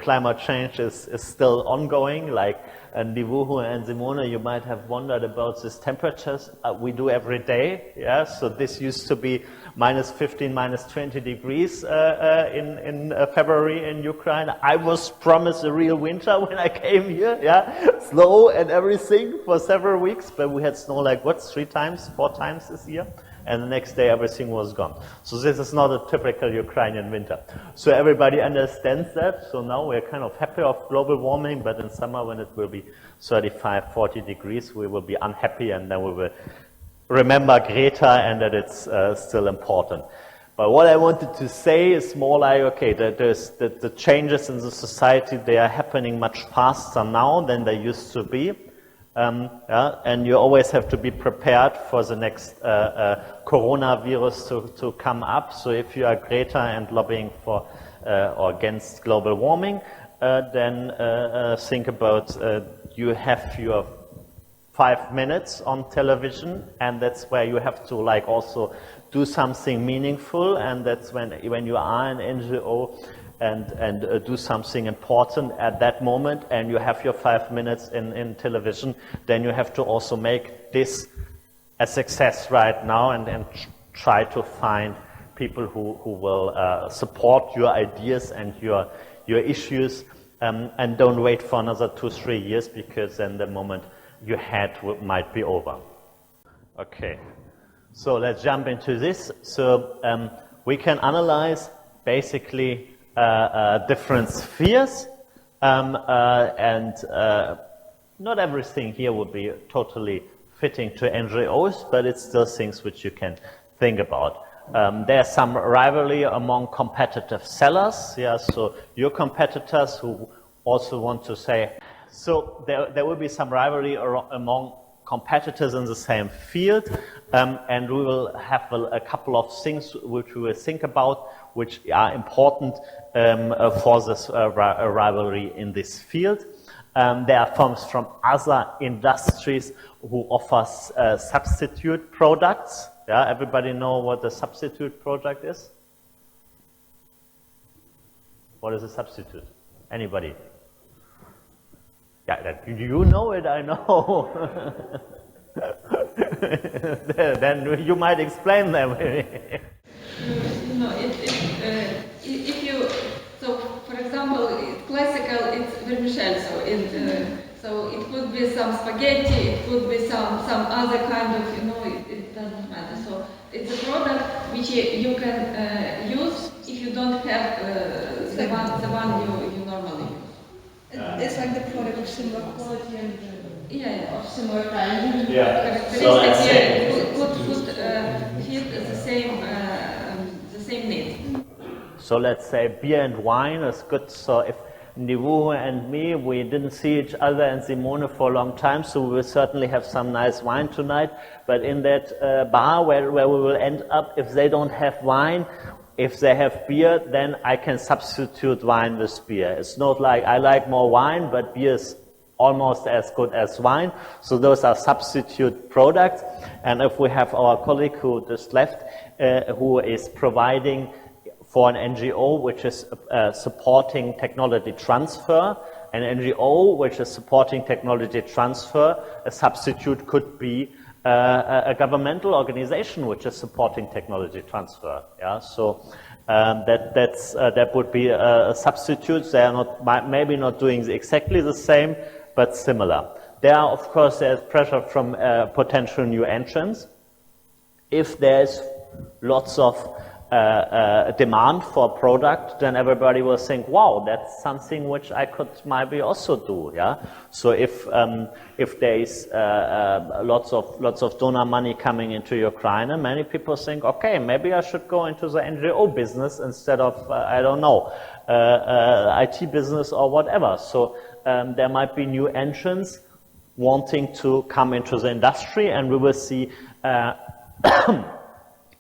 climate change is still ongoing. Like Nivuhu and Simone, you might have wondered about these temperatures we do every day. Yeah, so this used to be -15, -20 degrees in February in Ukraine. I was promised a real winter when I came here. Yeah, snow and everything for several weeks, but we had snow like what, 3 times, 4 times this year, and the next day everything was gone. So this is not a typical Ukrainian winter. So everybody understands that. So now we're kind of happy of global warming, but in summer when it will be 35, 40 degrees, we will be unhappy, and then we will remember Greta and that it's still important. But what I wanted to say is more like, okay, that the changes in the society, they are happening much faster now than they used to be. Yeah, and you always have to be prepared for the next coronavirus to come up. So if you are Greta and lobbying for or against global warming, then think about you have your 5 minutes on television, and that's where you have to like also do something meaningful, and that's when you are an NGO and do something important at that moment, and you have your 5 minutes in television, then you have to also make this a success right now, and try to find people who will support your ideas and your issues, and don't wait for another 2-3 years, because then the moment you had might be over. Okay, so let's jump into this. So we can analyze basically different spheres, and not everything here would be totally fitting to NGOs, but it's still things which you can think about. There's some rivalry among competitive sellers. Yeah, so your competitors who also want to say, so there will be some rivalry among competitors in the same field, and we will have a couple of things which we will think about, which are important for this rivalry in this field. There are firms from other industries who offer substitute products. Yeah, everybody know what a substitute product is? What is a substitute? Anybody? Yeah, you know it, I know. Then you might explain them. No, if you, so for example, classical, it's vermicelli, so it could be some spaghetti, it could be some other kind of, it doesn't matter. So it's a product which you can use if you don't have the one you normally use. It's like the product of similar quality and of similar kind. Yeah. So let's say could fit the same need. So let's say beer and wine is good. So if Nivuhu and me, we didn't see each other and Simone for a long time, so we will certainly have some nice wine tonight. But in that bar where we will end up, if they don't have wine, if they have beer, then I can substitute wine with beer. It's not like I like more wine, but beer is almost as good as wine. So those are substitute products. And if we have our colleague who just left, who is providing for an NGO which is supporting technology transfer, an NGO which is supporting technology transfer, a substitute could be a governmental organization which is supporting technology transfer. Yeah, so that would be a substitute. They are maybe not doing exactly the same but similar. Of course, there's pressure from potential new entrants. If there's lots of demand for a product, then everybody will think, wow, that's something which I could maybe also do, yeah? So if there is lots of donor money coming into Ukraine, many people think, okay, maybe I should go into the NGO business instead of, I don't know, IT business or whatever. So there might be new entrants wanting to come into the industry, and we will see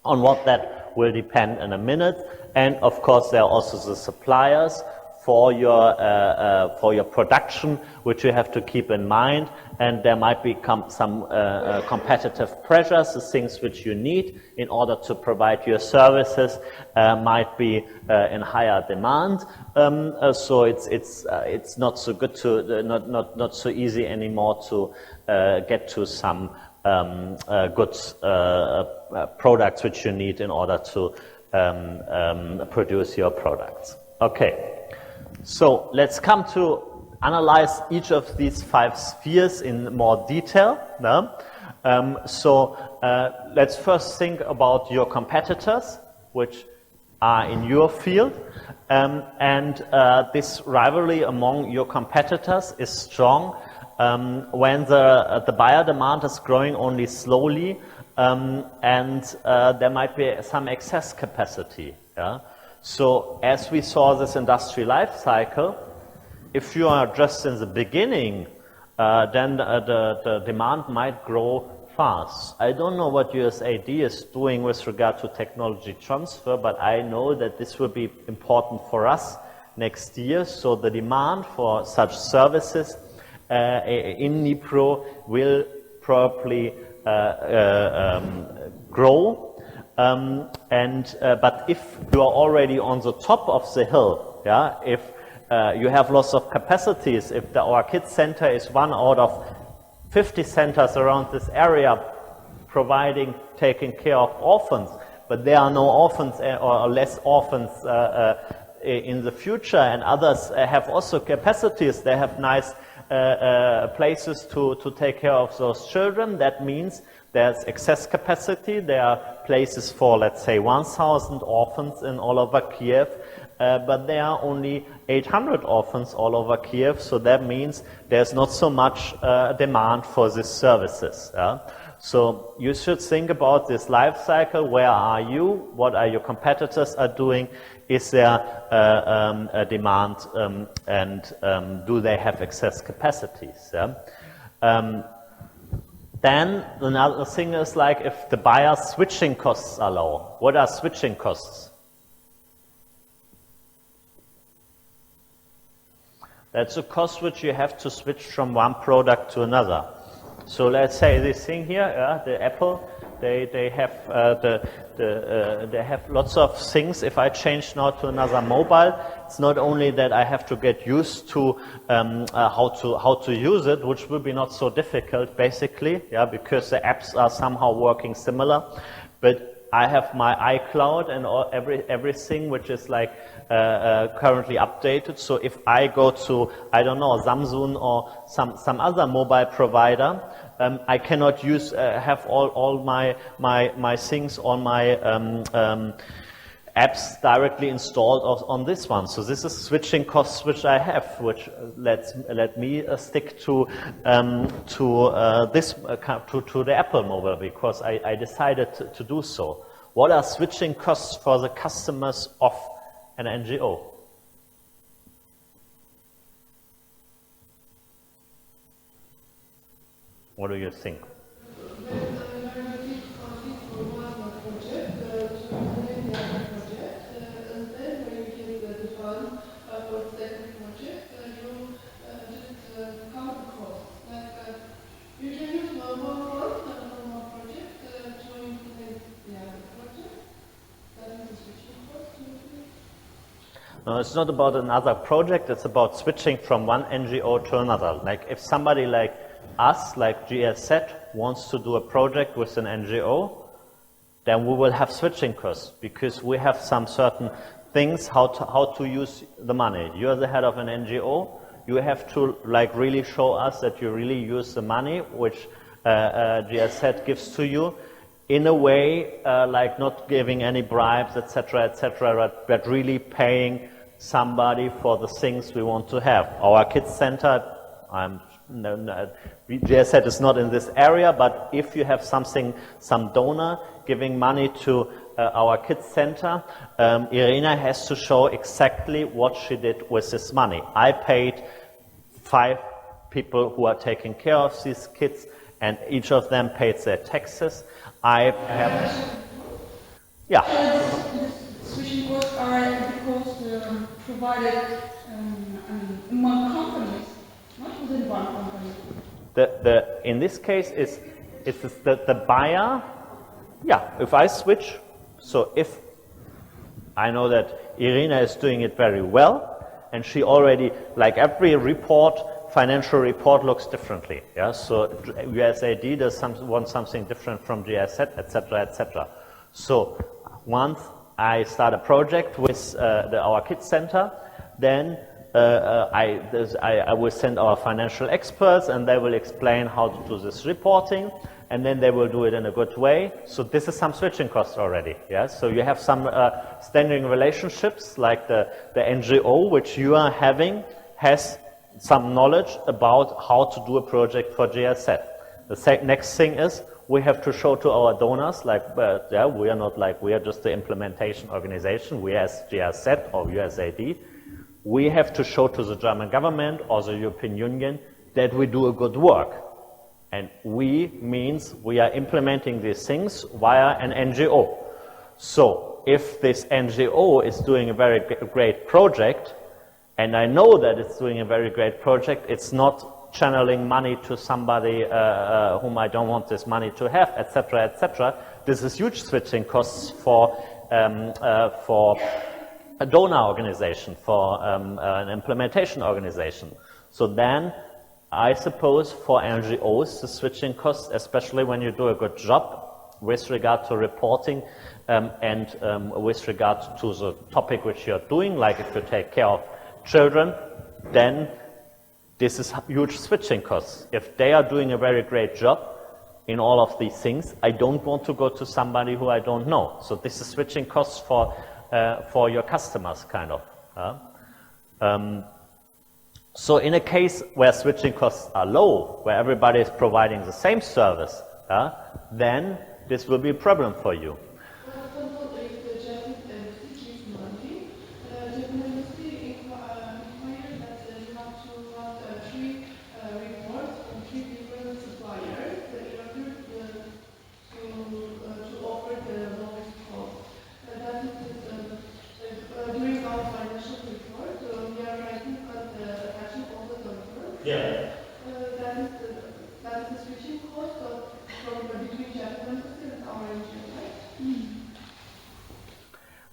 on what that will depend in a minute. And of course, there are also the suppliers for your production, which you have to keep in mind. And there might be some competitive pressures, the things which you need in order to provide your services might be in higher demand. So it's not so good to not so easy anymore to get to some good products which you need in order to produce your products. Okay, so let's come to analyze each of these 5 spheres in more detail. No? Let's first think about your competitors, which are in your field. This rivalry among your competitors is strong when the buyer demand is growing only slowly, there might be some excess capacity. Yeah? So as we saw this industry life cycle, if you are just in the beginning, then the demand might grow fast. I don't know what USAID is doing with regard to technology transfer, but I know that this will be important for us next year. So the demand for such services in NIPRO will probably grow. But if you are already on the top of the hill, yeah, if you have lots of capacities, if our kids center is one out of 50 centers around this area taking care of orphans, but there are no orphans or less orphans in the future, and others have also capacities, they have nice places to take care of those children. That means there's excess capacity. There are places for, let's say, 1,000 orphans in all over Kiev, but there are only 800 orphans all over Kiev, so that means there's not so much demand for these services. Yeah? So you should think about this life cycle. Where are you? What are your competitors are doing? Is there a demand and do they have excess capacities? Yeah? Then another thing is like if the buyer's switching costs are low. What are switching costs? That's a cost which you have to switch from one product to another. So let's say this thing here, the Apple, they have lots of things. If I change now to another mobile, it's not only that I have to get used to how to use it, which will be not so difficult basically, yeah, because the apps are somehow working similar. But I have my iCloud and everything which is like currently updated. So if I go to, I don't know, Samsung or some other mobile provider, I cannot have all my things on my apps directly installed on this one. So this is switching costs which I have, which let me stick to the Apple mobile because I decided to do so. What are switching costs for the customers of an NGO? What do you think? No, it's not about another project, it's about switching from one NGO to another. Like if somebody like us, like GSZ, wants to do a project with an NGO, then we will have switching costs because we have some certain things how to use the money. You're the head of an NGO, you have to like really show us that you really use the money which GSZ gives to you in a way like not giving any bribes, etc., but really paying somebody for the things we want to have. Our kids center, GSZ is not in this area, but if you have something, some donor giving money to our kids center, Irina has to show exactly what she did with this money. I paid 5 people who are taking care of these kids, and each of them paid their taxes. I have, yeah. Switching costs are because provided among companies, not within one company. In this case, it's the buyer. Yeah, if I switch, so if I know that Irina is doing it very well, and she already, like every report, financial report looks differently. Yeah, so USAID does want something different from GSZ, etc. So once I start a project with our kids center, then I will send our financial experts, and they will explain how to do this reporting, and then they will do it in a good way. So this is some switching costs already. Yeah? So you have some standing relationships, like the NGO which you are having has some knowledge about how to do a project for GSZ. The next thing is we have to show to our donors, like, yeah, we are not like, we are just the implementation organization, we as GSZ or USAID, we have to show to the German government or the European Union that we do a good work. And we means we are implementing these things via an NGO. So if this NGO is doing a very great project, and I know that it's doing a very great project, it's not channeling money to somebody whom I don't want this money to have, etc. This is huge switching costs for a donor organization, for an implementation organization. So then, I suppose for NGOs, the switching costs, especially when you do a good job with regard to reporting and with regard to the topic which you're doing, like if you take care of children, then this is huge switching costs. If they are doing a very great job in all of these things, I don't want to go to somebody who I don't know. So this is switching costs for your customers, kind of. So in a case where switching costs are low, where everybody is providing the same service, then this will be a problem for you. For example, if the Japanese gives money, Japanese requires that you have to run 3 reports from 3 different suppliers in order to offer the lowest cost. That is during our financial report, we are writing attaching all the documents. Yeah. That is the switching cost from between Japanese and our region, right?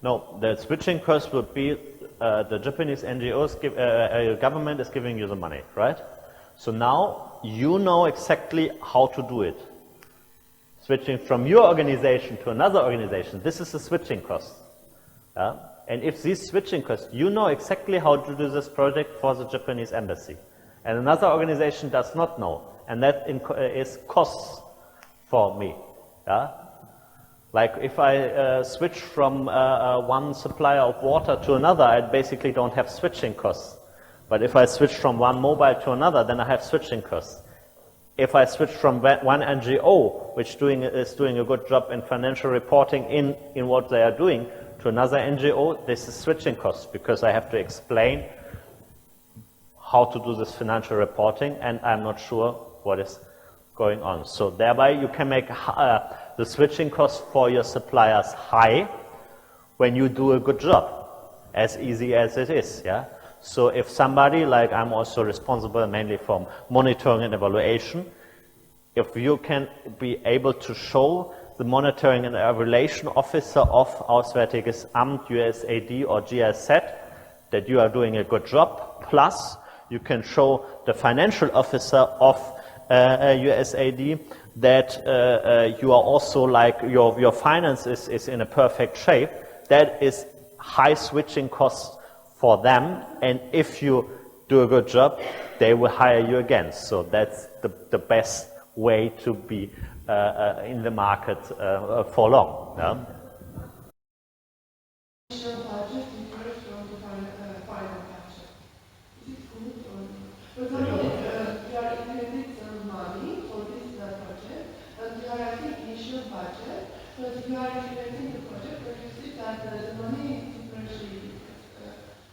No, the switching cost would be the Japanese NGOs government is giving you the money, right? So now you know exactly how to do it. Switching from your organization to another organization, this is the switching cost. And if these switching costs, you know exactly how to do this project for the Japanese embassy, and another organization does not know, and that is costs for me. Like if I switch from one supplier of water to another, I basically don't have switching costs. But if I switch from one mobile to another, then I have switching costs. If I switch from one NGO, which is doing a good job in financial reporting in what they are doing, to another NGO, this is switching costs, because I have to explain how to do this financial reporting, and I'm not sure what is going on. So thereby you can make the switching costs for your suppliers high when you do a good job, as easy as it is. Yeah. So if somebody, like I'm also responsible mainly for monitoring and evaluation, if you can be able to show the monitoring and evaluation officer of Auswärtiges Amt, USAID or GSZ that you are doing a good job, plus you can show the financial officer of USAID that you are also, like, your finance is in a perfect shape, that is high switching costs for them. And if you do a good job, they will hire you again. So that's the best way to be in the market for long. Yeah? Initial budget differs from the final budget. Is it good or not? For example, if you are including some money for this project, and you are writing initial budget, but you are implementing the project, but you see that the money is differentiated.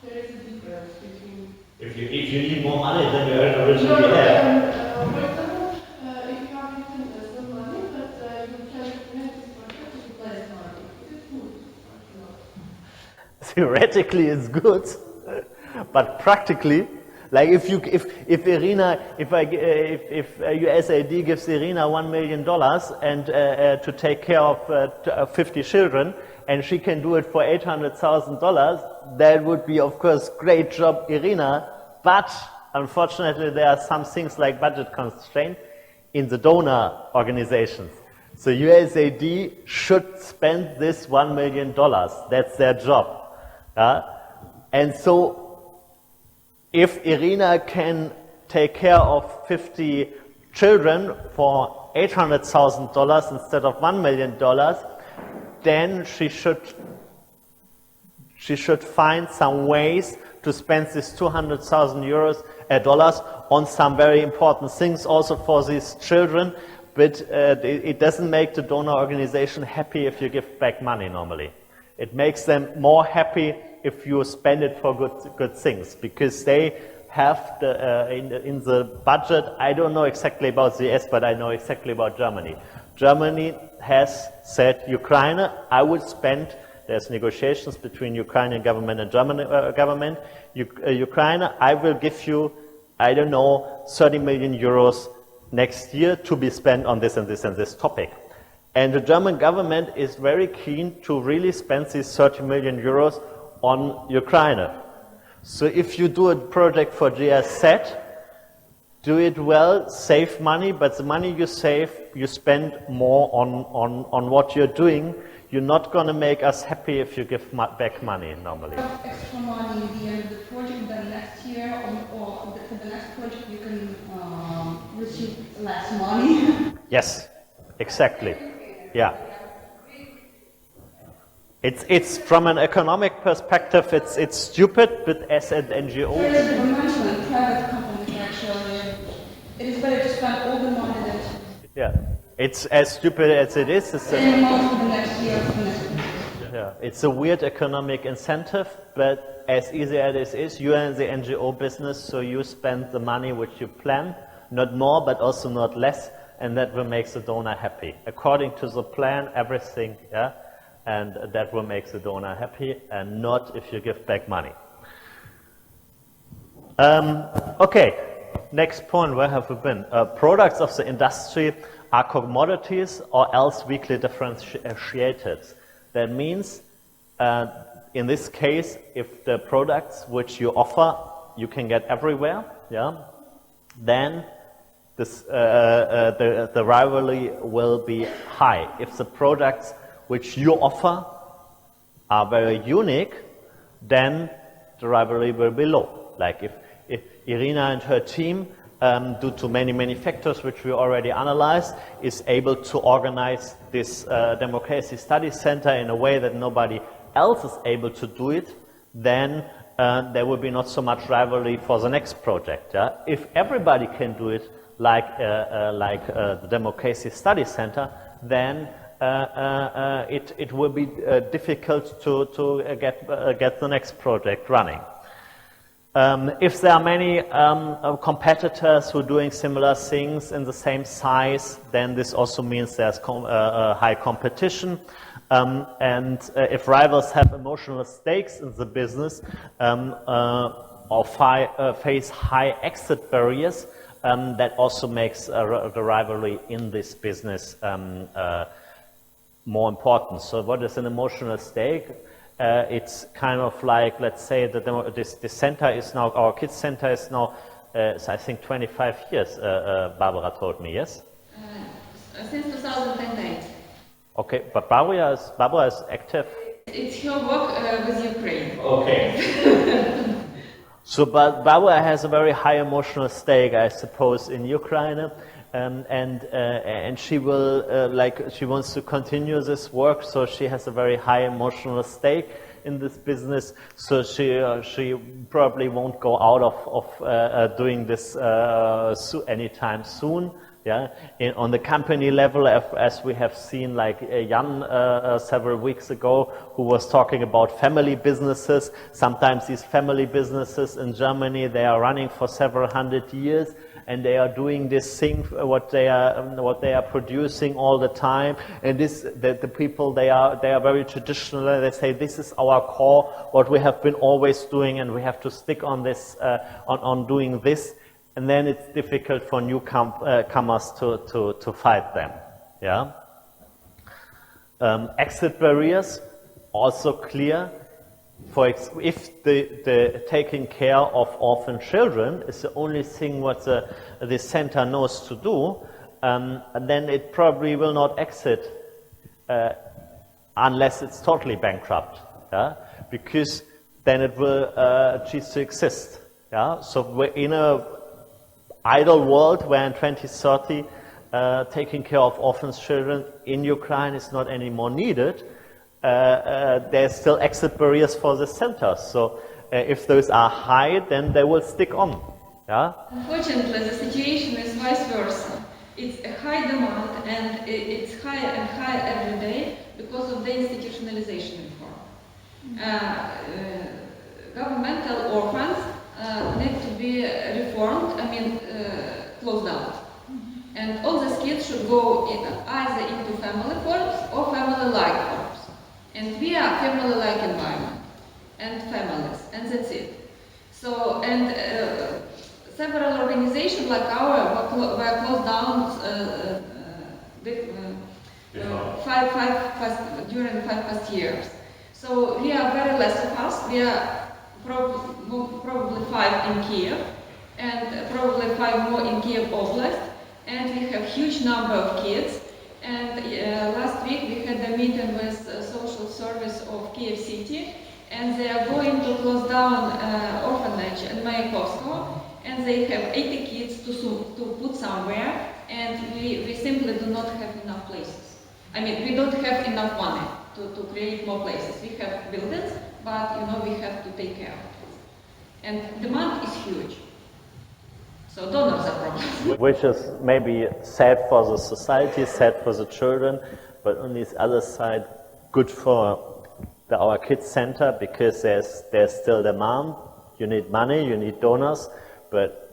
There is a difference between. If you need more money than you originally had. For example, if you have written some money, but you can implement this project with less money, is it good or not? Theoretically it's good, but practically, like if USAID gives Irina $1 million and to take care of 50 children, and she can do it for $800,000, that would be, of course, great job, Irina. But unfortunately, there are some things like budget constraint in the donor organizations. So USAID should spend this $1 million. That's their job. And so, if Irina can take care of 50 children for $800,000 instead of $1 million, then she should find some ways to spend this 200,000 dollars on some very important things also for these children. But it doesn't make the donor organization happy if you give back money normally. It makes them more happy if you spend it for good things, because they have in the budget. I don't know exactly about the US, but I know exactly about Germany. Germany has said, Ukraine, I would spend, there's negotiations between Ukrainian government and German government, Ukraine, I will give you, I don't know, 30 million euros next year to be spent on this and this and this topic. And the German government is very keen to really spend these 30 million euros on Ukraine. So if you do a project for GSZ, do it well, save money, but the money you save, you spend more on what you're doing. You're not going to make us happy if you give back money normally. Extra money at the end of the project, then next year, or for the next project, you can receive less money. Yes, exactly. Yeah. It's from an economic perspective, it's stupid, but as an NGO. There is a mention in private companies actually. It is better to spend all the money that. Yeah, it's as stupid as it is. It's same amount for the next year, for the next year. Yeah, it's a weird economic incentive, but as easy as it is, you are in the NGO business, so you spend the money which you plan, not more, but also not less, and that will make the donor happy. According to the plan, everything, yeah, and that will make the donor happy, and not if you give back money. Okay, next point, where have we been? Products of the industry are commodities or else weakly differentiated. That means, in this case, if the products which you offer you can get everywhere, yeah, then this, the rivalry will be high. If the products which you offer are very unique, then the rivalry will be low. Like if Irina and her team, due to many factors which we already analyzed, is able to organize this democracy study center in a way that nobody else is able to do it, then there will be not so much rivalry for the next project. Yeah? If everybody can do it like the democracy study center, then it will be difficult to get the next project running. If there are many competitors who are doing similar things in the same size, then this also means there's high competition. And if rivals have emotional stakes in the business or face high exit barriers, that also makes the rivalry in this business more important. So what is an emotional stake? It's kind of like, let's say that this center is now, our kids center is now, I think 25 years, Barbara told me, yes? Since 2008. Okay, but Barbara is active. It's her work with Ukraine. Okay. So, but Barbara has a very high emotional stake, I suppose, in Ukraine, and she will she wants to continue this work. So she has a very high emotional stake in this business. So she probably won't go out of doing this anytime soon. Yeah, on the company level, as we have seen, like Jan several weeks ago, who was talking about family businesses. Sometimes these family businesses in Germany, they are running for several hundred years, and they are doing this thing, what they are producing all the time. And the people, they are very traditional. They say this is our core, what we have been always doing, and we have to stick on this, on doing this. And then it's difficult for newcomers to fight them. Yeah. Exit barriers, also clear. If the taking care of orphan children is the only thing what the center knows to do, then it probably will not exit unless it's totally bankrupt. Yeah? Because then it will cease to exist. Yeah? So we're in a ideal world where in 2030 taking care of orphan children in Ukraine is not anymore needed. There's still exit barriers for the centers. So if those are high, then they will stick on. Yeah? Unfortunately, the situation is vice versa. It's a high demand, and it's higher and higher every day because of the institutionalization reform. Governmental orphans need to be reformed, closed down. And all these kids should go either into family forms or family-like forms. And we are family-like environment and families, and that's it. So, and several organizations like ours were closed down during 5 past years. So we are very less of us. We are probably 5 in Kiev, and probably 5 more in Kiev Oblast, and we have huge number of kids. And last week we had a meeting with social service of Kiev City, and they are going to close down orphanage in Mayakovsko, and they have 80 kids to put somewhere, and we simply do not have enough places. I mean, we don't have enough money to create more places. We have buildings, but we have to take care of it. And demand is huge. So donors are problems. Which is maybe sad for the society, sad for the children, but on this other side, good for our kids center, because there's still demand. You need money, you need donors, but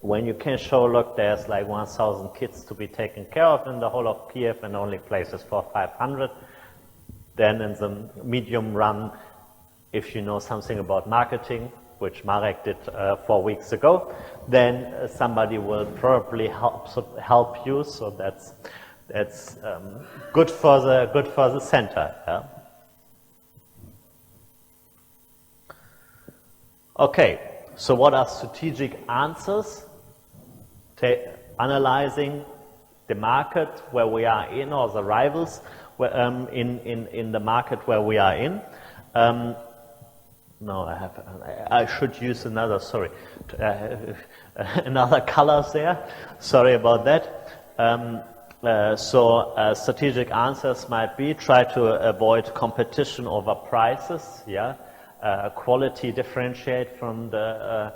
when you can show, look, there's like 1,000 kids to be taken care of in the whole of Kiev and only places for 500, then in the medium run, if you know something about marketing, which Marek did 4 weeks ago, then somebody will probably help you. So that's good for the center. Yeah? Okay, so what are strategic answers? Analyzing the market where we are in, or the rivals in the market where we are in. No, I should use another, sorry, another colors there. Sorry about that. Strategic answers might be try to avoid competition over prices, yeah. Quality differentiate from the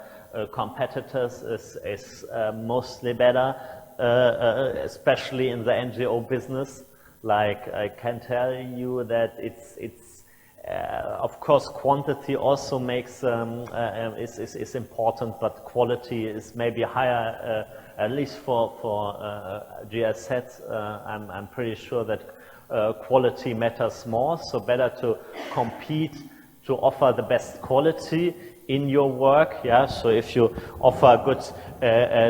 competitors is mostly better, especially in the NGO business. Like I can tell you that it's of course, quantity also makes is important, but quality is maybe higher. At least for GSZ, I'm pretty sure that quality matters more. So better to compete to offer the best quality in your work. Yeah. So if you offer good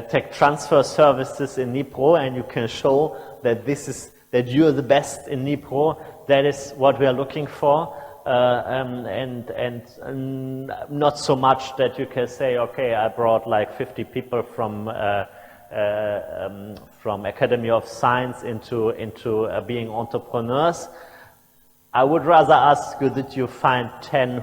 tech transfer services in Dnipro, and you can show that that you're the best in Dnipro, that is what we are looking for. And not so much that you can say, okay, I brought like 50 people from Academy of Science into being entrepreneurs. I would rather ask you that you find 10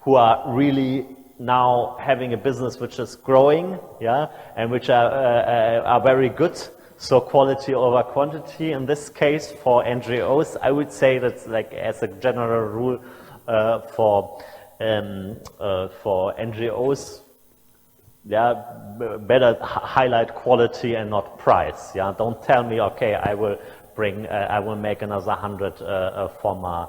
who are really now having a business which is growing, yeah, and which are very good. So quality over quantity. In this case, for NGOs, I would say that's like as a general rule for NGOs. Yeah, better highlight quality and not price. Yeah, don't tell me, okay, I will make another 100 former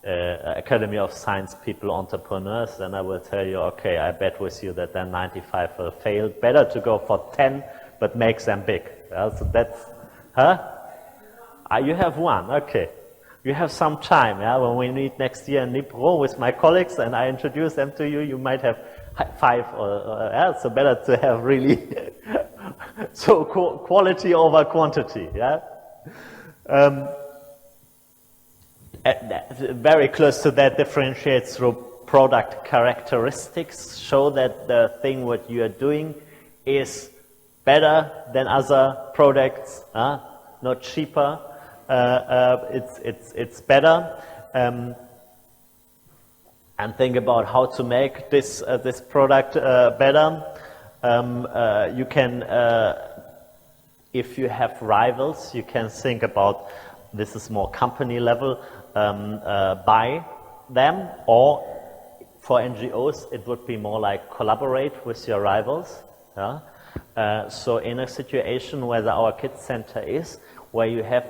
Academy of Science people, entrepreneurs, and I will tell you, okay, I bet with you that then 95 will fail. Better to go for 10, but make them big. Yeah, so that's, you have one, okay. You have some time, yeah, when we meet next year in Dnipro with my colleagues and I introduce them to you, you might have 5 yeah, so better to have really, so quality over quantity, yeah. Very close to that, differentiates through product characteristics, show that the thing what you are doing is better than other products, not cheaper. It's better, and think about how to make this product better. You can, if you have rivals, you can think about, this is more company level, buy them, or for NGOs it would be more like collaborate with your rivals. Yeah? So in a situation where our kids center is, where you have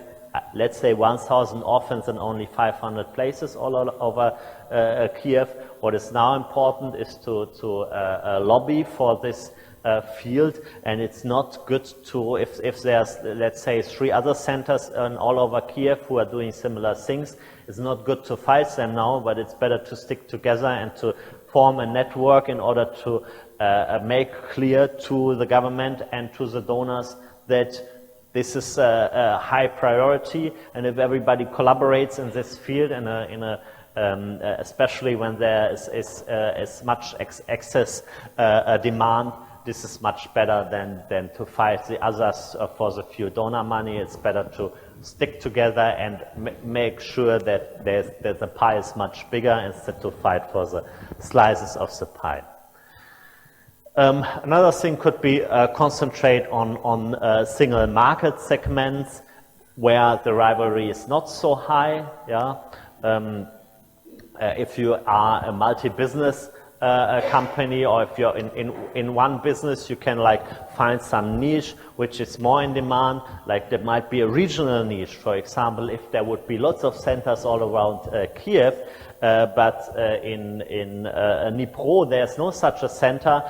let's say 1,000 orphans in only 500 places all over Kiev, what is now important is to lobby for this field, and it's not good to, if there's, let's say, 3 other centers all over Kiev who are doing similar things, it's not good to fight them now, but it's better to stick together and to form a network in order to make clear to the government and to the donors that this is a high priority, and if everybody collaborates in this field, especially when there is much excess demand, this is much better than to fight the others for the few donor money. It's better to stick together and make sure that the pie is much bigger instead to fight for the slices of the pie. Another thing could be concentrate on single market segments where the rivalry is not so high. Yeah, if you are a multi-business company, or if you're in one business, you can like find some niche which is more in demand. Like there might be a regional niche, for example, if there would be lots of centers all around Kiev. But in Dnipro, there's no such a center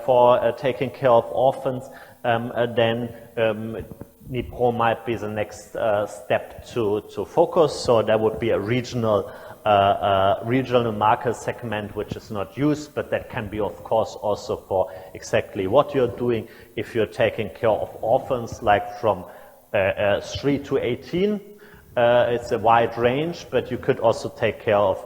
for taking care of orphans, then Dnipro might be the next step to focus. So there would be a regional market segment which is not used, but that can be, of course, also for exactly what you're doing. If you're taking care of orphans, like from 3 to 18, it's a wide range, but you could also take care of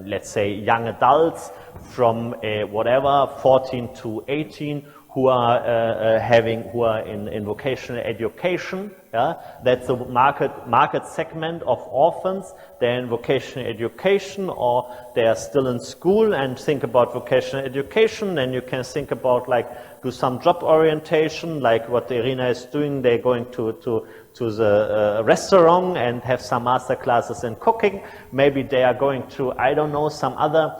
let's say, young adults from 14 to 18 who are in vocational education. Yeah, that's a market segment of orphans. They're in vocational education, or they are still in school and think about vocational education. Then you can think about like do some job orientation, like what Irina is doing. They're going to the restaurant and have some master classes in cooking. Maybe they are going to, I don't know, some other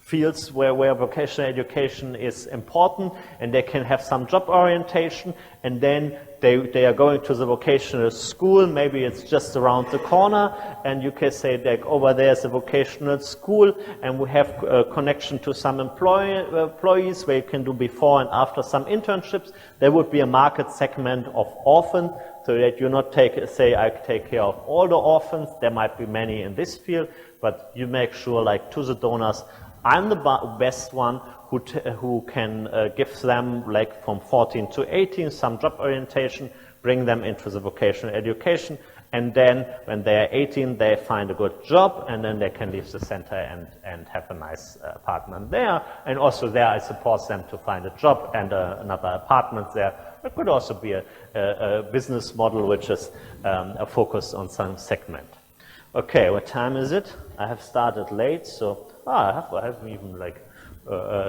fields where vocational education is important, and they can have some job orientation, and then they are going to the vocational school. Maybe it's just around the corner, and you can say that over there is a vocational school, and we have a connection to some employees where you can do before and after some internships. There would be a market segment of orphans, so that you not say I take care of all the orphans. There might be many in this field, but you make sure, like, to the donors, I'm the best one who can give them, like, from 14 to 18 some job orientation, bring them into the vocational education, and then when they are 18 they find a good job, and then they can leave the center and have a nice apartment there. And also there I support them to find a job and another apartment there. It could also be a business model which is focused on some segment. Okay, what time is it? I have started late, so I have even like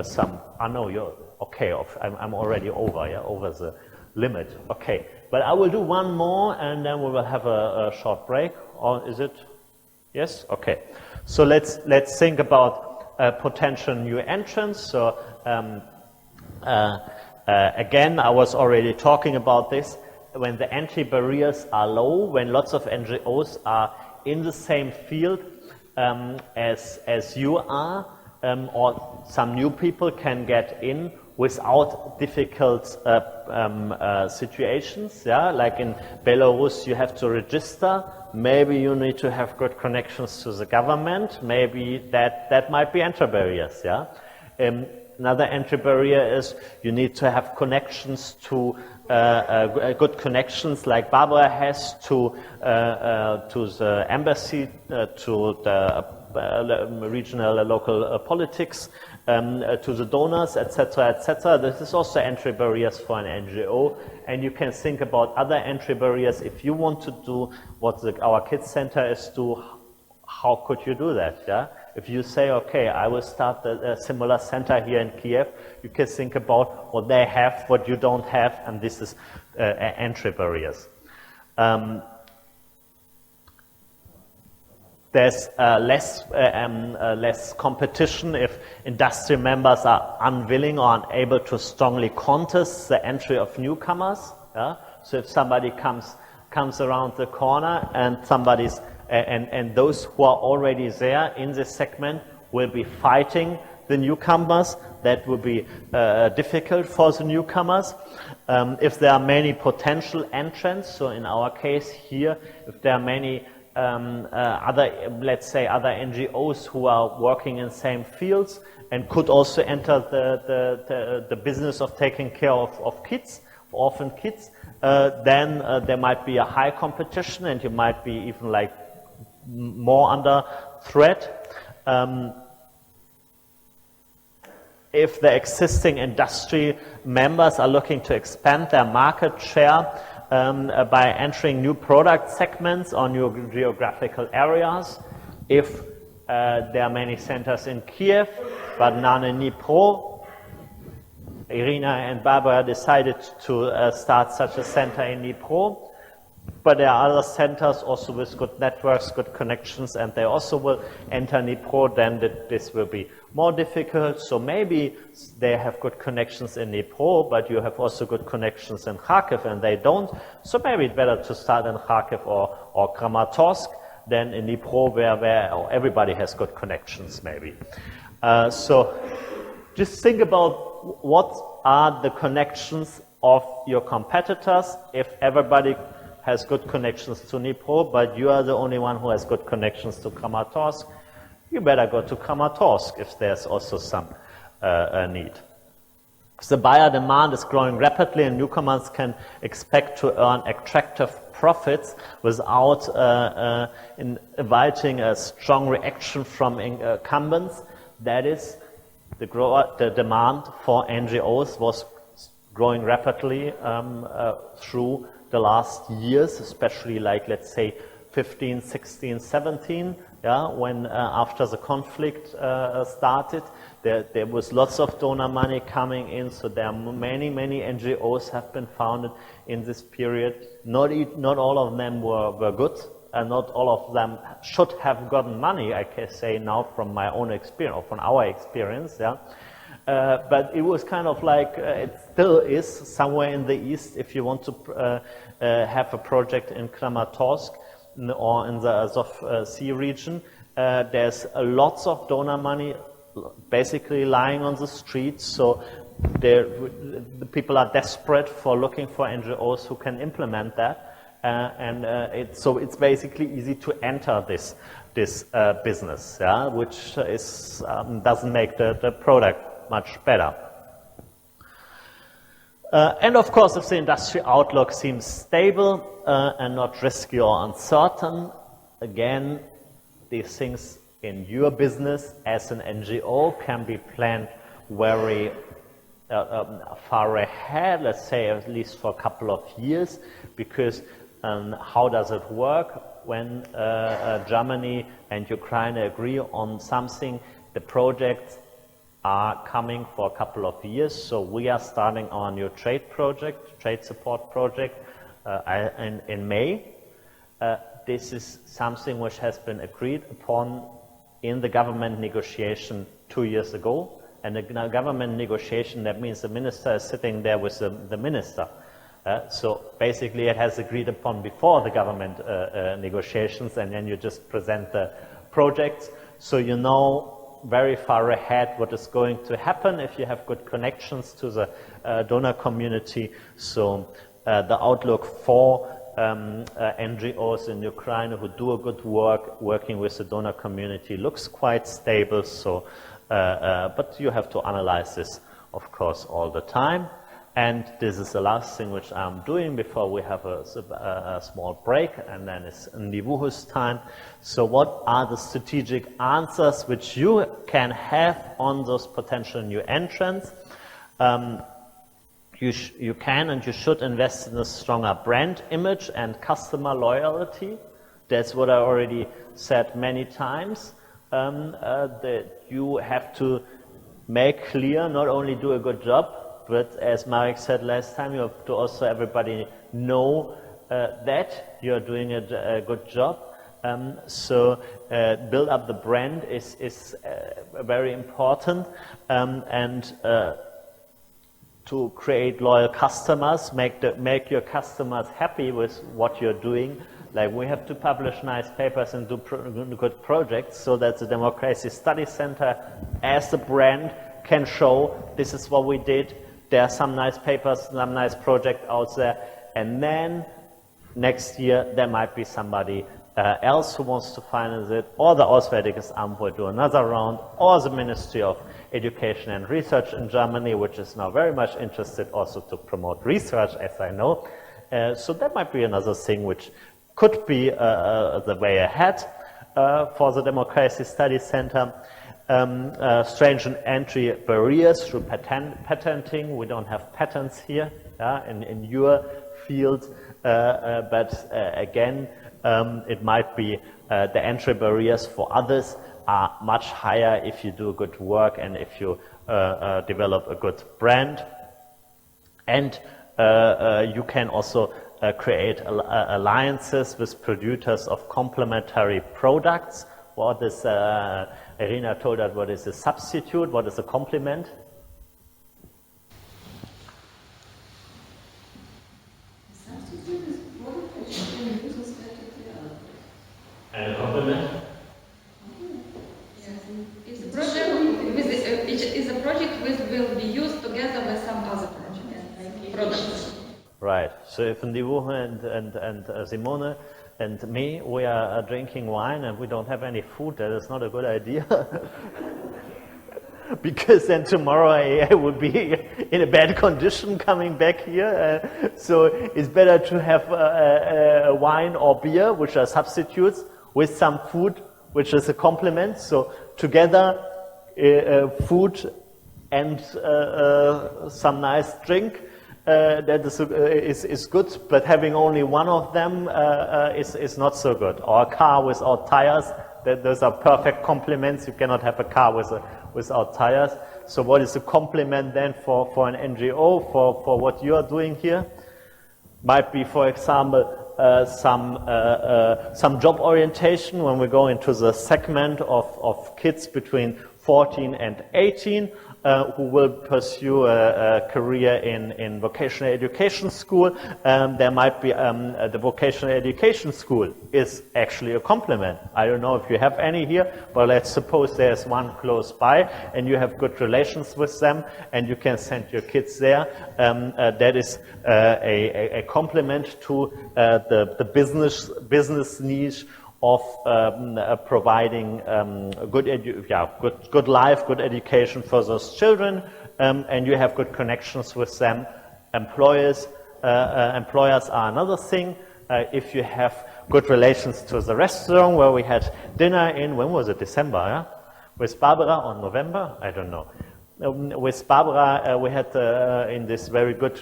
some. No, you're okay. I'm already over. Yeah, over the limit. Okay, but I will do one more, and then we will have a short break. Or is it? Yes. Okay. So let's think about potential new entrants. So again, I was already talking about this. When the entry barriers are low, when lots of NGOs are in the same field as you are, or some new people can get in without difficult situations. Yeah, like in Belarus, you have to register. Maybe you need to have good connections to the government. Maybe that might be entry barriers. Yeah. Another entry barrier is you need to have connections to good connections, like Barbara has to the embassy, to the regional, local politics, to the donors, etc., etc. This is also entry barriers for an NGO, and you can think about other entry barriers. If you want to do what our kids center is do, how could you do that? Yeah. If you say, okay, I will start a similar center here in Kiev, you can think about what they have, what you don't have, and this is entry barriers. There's less competition if industry members are unwilling or unable to strongly contest the entry of newcomers. Yeah? So if somebody comes around the corner and and those who are already there in this segment will be fighting the newcomers, that will be difficult for the newcomers. If there are many potential entrants, so in our case here, if there are many let's say other NGOs who are working in same fields and could also enter the business of taking care of kids, orphan kids, then there might be a high competition and you might be even like more under threat. If the existing industry members are looking to expand their market share by entering new product segments or new geographical areas, if there are many centers in Kiev but none in Dnipro, Irina and Barbara decided to start such a center in Dnipro. But there are other centers also with good networks, good connections, and they also will enter Dnipro, then this will be more difficult. So maybe they have good connections in Dnipro, but you have also good connections in Kharkiv and they don't. So maybe it's better to start in Kharkiv or Kramatorsk than in Dnipro where everybody has good connections maybe. So just think about what are the connections of your competitors. If everybody has good connections to Dnipro, but you are the only one who has good connections to Kramatorsk, you better go to Kramatorsk if there's also some need. The buyer demand is growing rapidly and newcomers can expect to earn attractive profits without inviting a strong reaction from incumbents. That is, the demand for NGOs was growing rapidly through the last years, especially like, let's say, 15, 16, 17, yeah, when after the conflict started, there was lots of donor money coming in, so there are many NGOs have been founded in this period. Not all of them were good, and not all of them should have gotten money, I can say now from my own experience, or from our experience, yeah. But it was kind of like, it still is somewhere in the east, if you want to have a project in Kramatorsk or in the Azov Sea region, there's lots of donor money basically lying on the streets, so the people are desperate for looking for NGOs who can implement that, so it's basically easy to enter this business, yeah, which is doesn't make the product much better. And of course, if the industry outlook seems stable and not risky or uncertain, again, these things in your business as an NGO can be planned very far ahead, let's say at least for a couple of years, because how does it work when Germany and Ukraine agree on something. The projects are coming for a couple of years, so we are starting our new trade support project in May. This is something which has been agreed upon in the government negotiation 2 years ago. And the government negotiation, that means the minister is sitting there with the minister. So basically it has agreed upon before the government negotiations, and then you just present the projects. So you know very far ahead what is going to happen if you have good connections to the donor community. So the outlook for NGOs in Ukraine who do a good work working with the donor community looks quite stable. So, but you have to analyze this, of course, all the time. And this is the last thing which I'm doing before we have a small break, and then it's Ndivuhu's time. So what are the strategic answers which you can have on those potential new entrants? You can and you should invest in a stronger brand image and customer loyalty. That's what I already said many times, that you have to make clear, not only do a good job, but as Marek said last time, you have to also everybody know that you're doing a good job. So build up the brand is very important, and to create loyal customers, make your customers happy with what you're doing. Like we have to publish nice papers and do good projects so that the Democracy Study Center as a brand can show this is what we did. There are some nice papers, some nice projects out there, and then next year there might be somebody else who wants to finance it, or the Auswärtiges Amt will do another round, or the Ministry of Education and Research in Germany, which is now very much interested also to promote research, as I know. So that might be another thing which could be the way ahead for the Democracy Study Center. Strengthen entry barriers through patenting. We don't have patents here in your field, but again, it might be the entry barriers for others are much higher if you do good work and if you develop a good brand. And you can also create alliances with producers of complementary products. What is, Irina told us, what is a substitute, what is a complement? Substitute is product that you can use instead of the other. And a complement? Yes. It's a project which will be used together with some other products. Right. So if Ndivuhu and Simone and me, we are drinking wine and we don't have any food, that is not a good idea. Because then tomorrow I will be in a bad condition coming back here. So it's better to have wine or beer, which are substitutes, with some food, which is a complement. So together, food and some nice drink. That is good, but having only one of them is not so good. Or a car without tires, those are perfect complements. You cannot have a car without tires. So what is a complement then for an NGO, for what you are doing here? Might be, for example, some job orientation when we go into the segment of kids between 14 and 18. Who will pursue a career in vocational education school. There might be the vocational education school is actually a complement. I don't know if you have any here, but let's suppose there's one close by and you have good relations with them and you can send your kids there. That is a complement to the business niche of providing good life, good education for those children, and you have good connections with them. Employers are another thing. If you have good relations to the restaurant where we had dinner in, when was it, December, yeah? With Barbara or November? I don't know. with Barbara, we had in this very good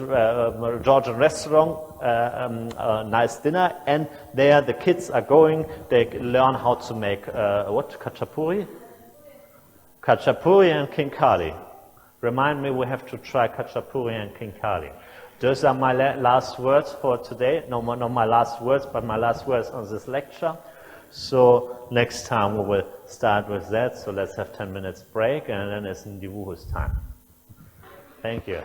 Georgian restaurant a nice dinner, and there the kids are going, they learn how to make what? Khachapuri? Khachapuri and khinkali. Remind me, we have to try khachapuri and khinkali. Those are my last words for today. No, not my last words, but my last words on this lecture. So next time we will start with that. So let's have 10 minutes break, and then it's Ndivuhu's time. Thank you.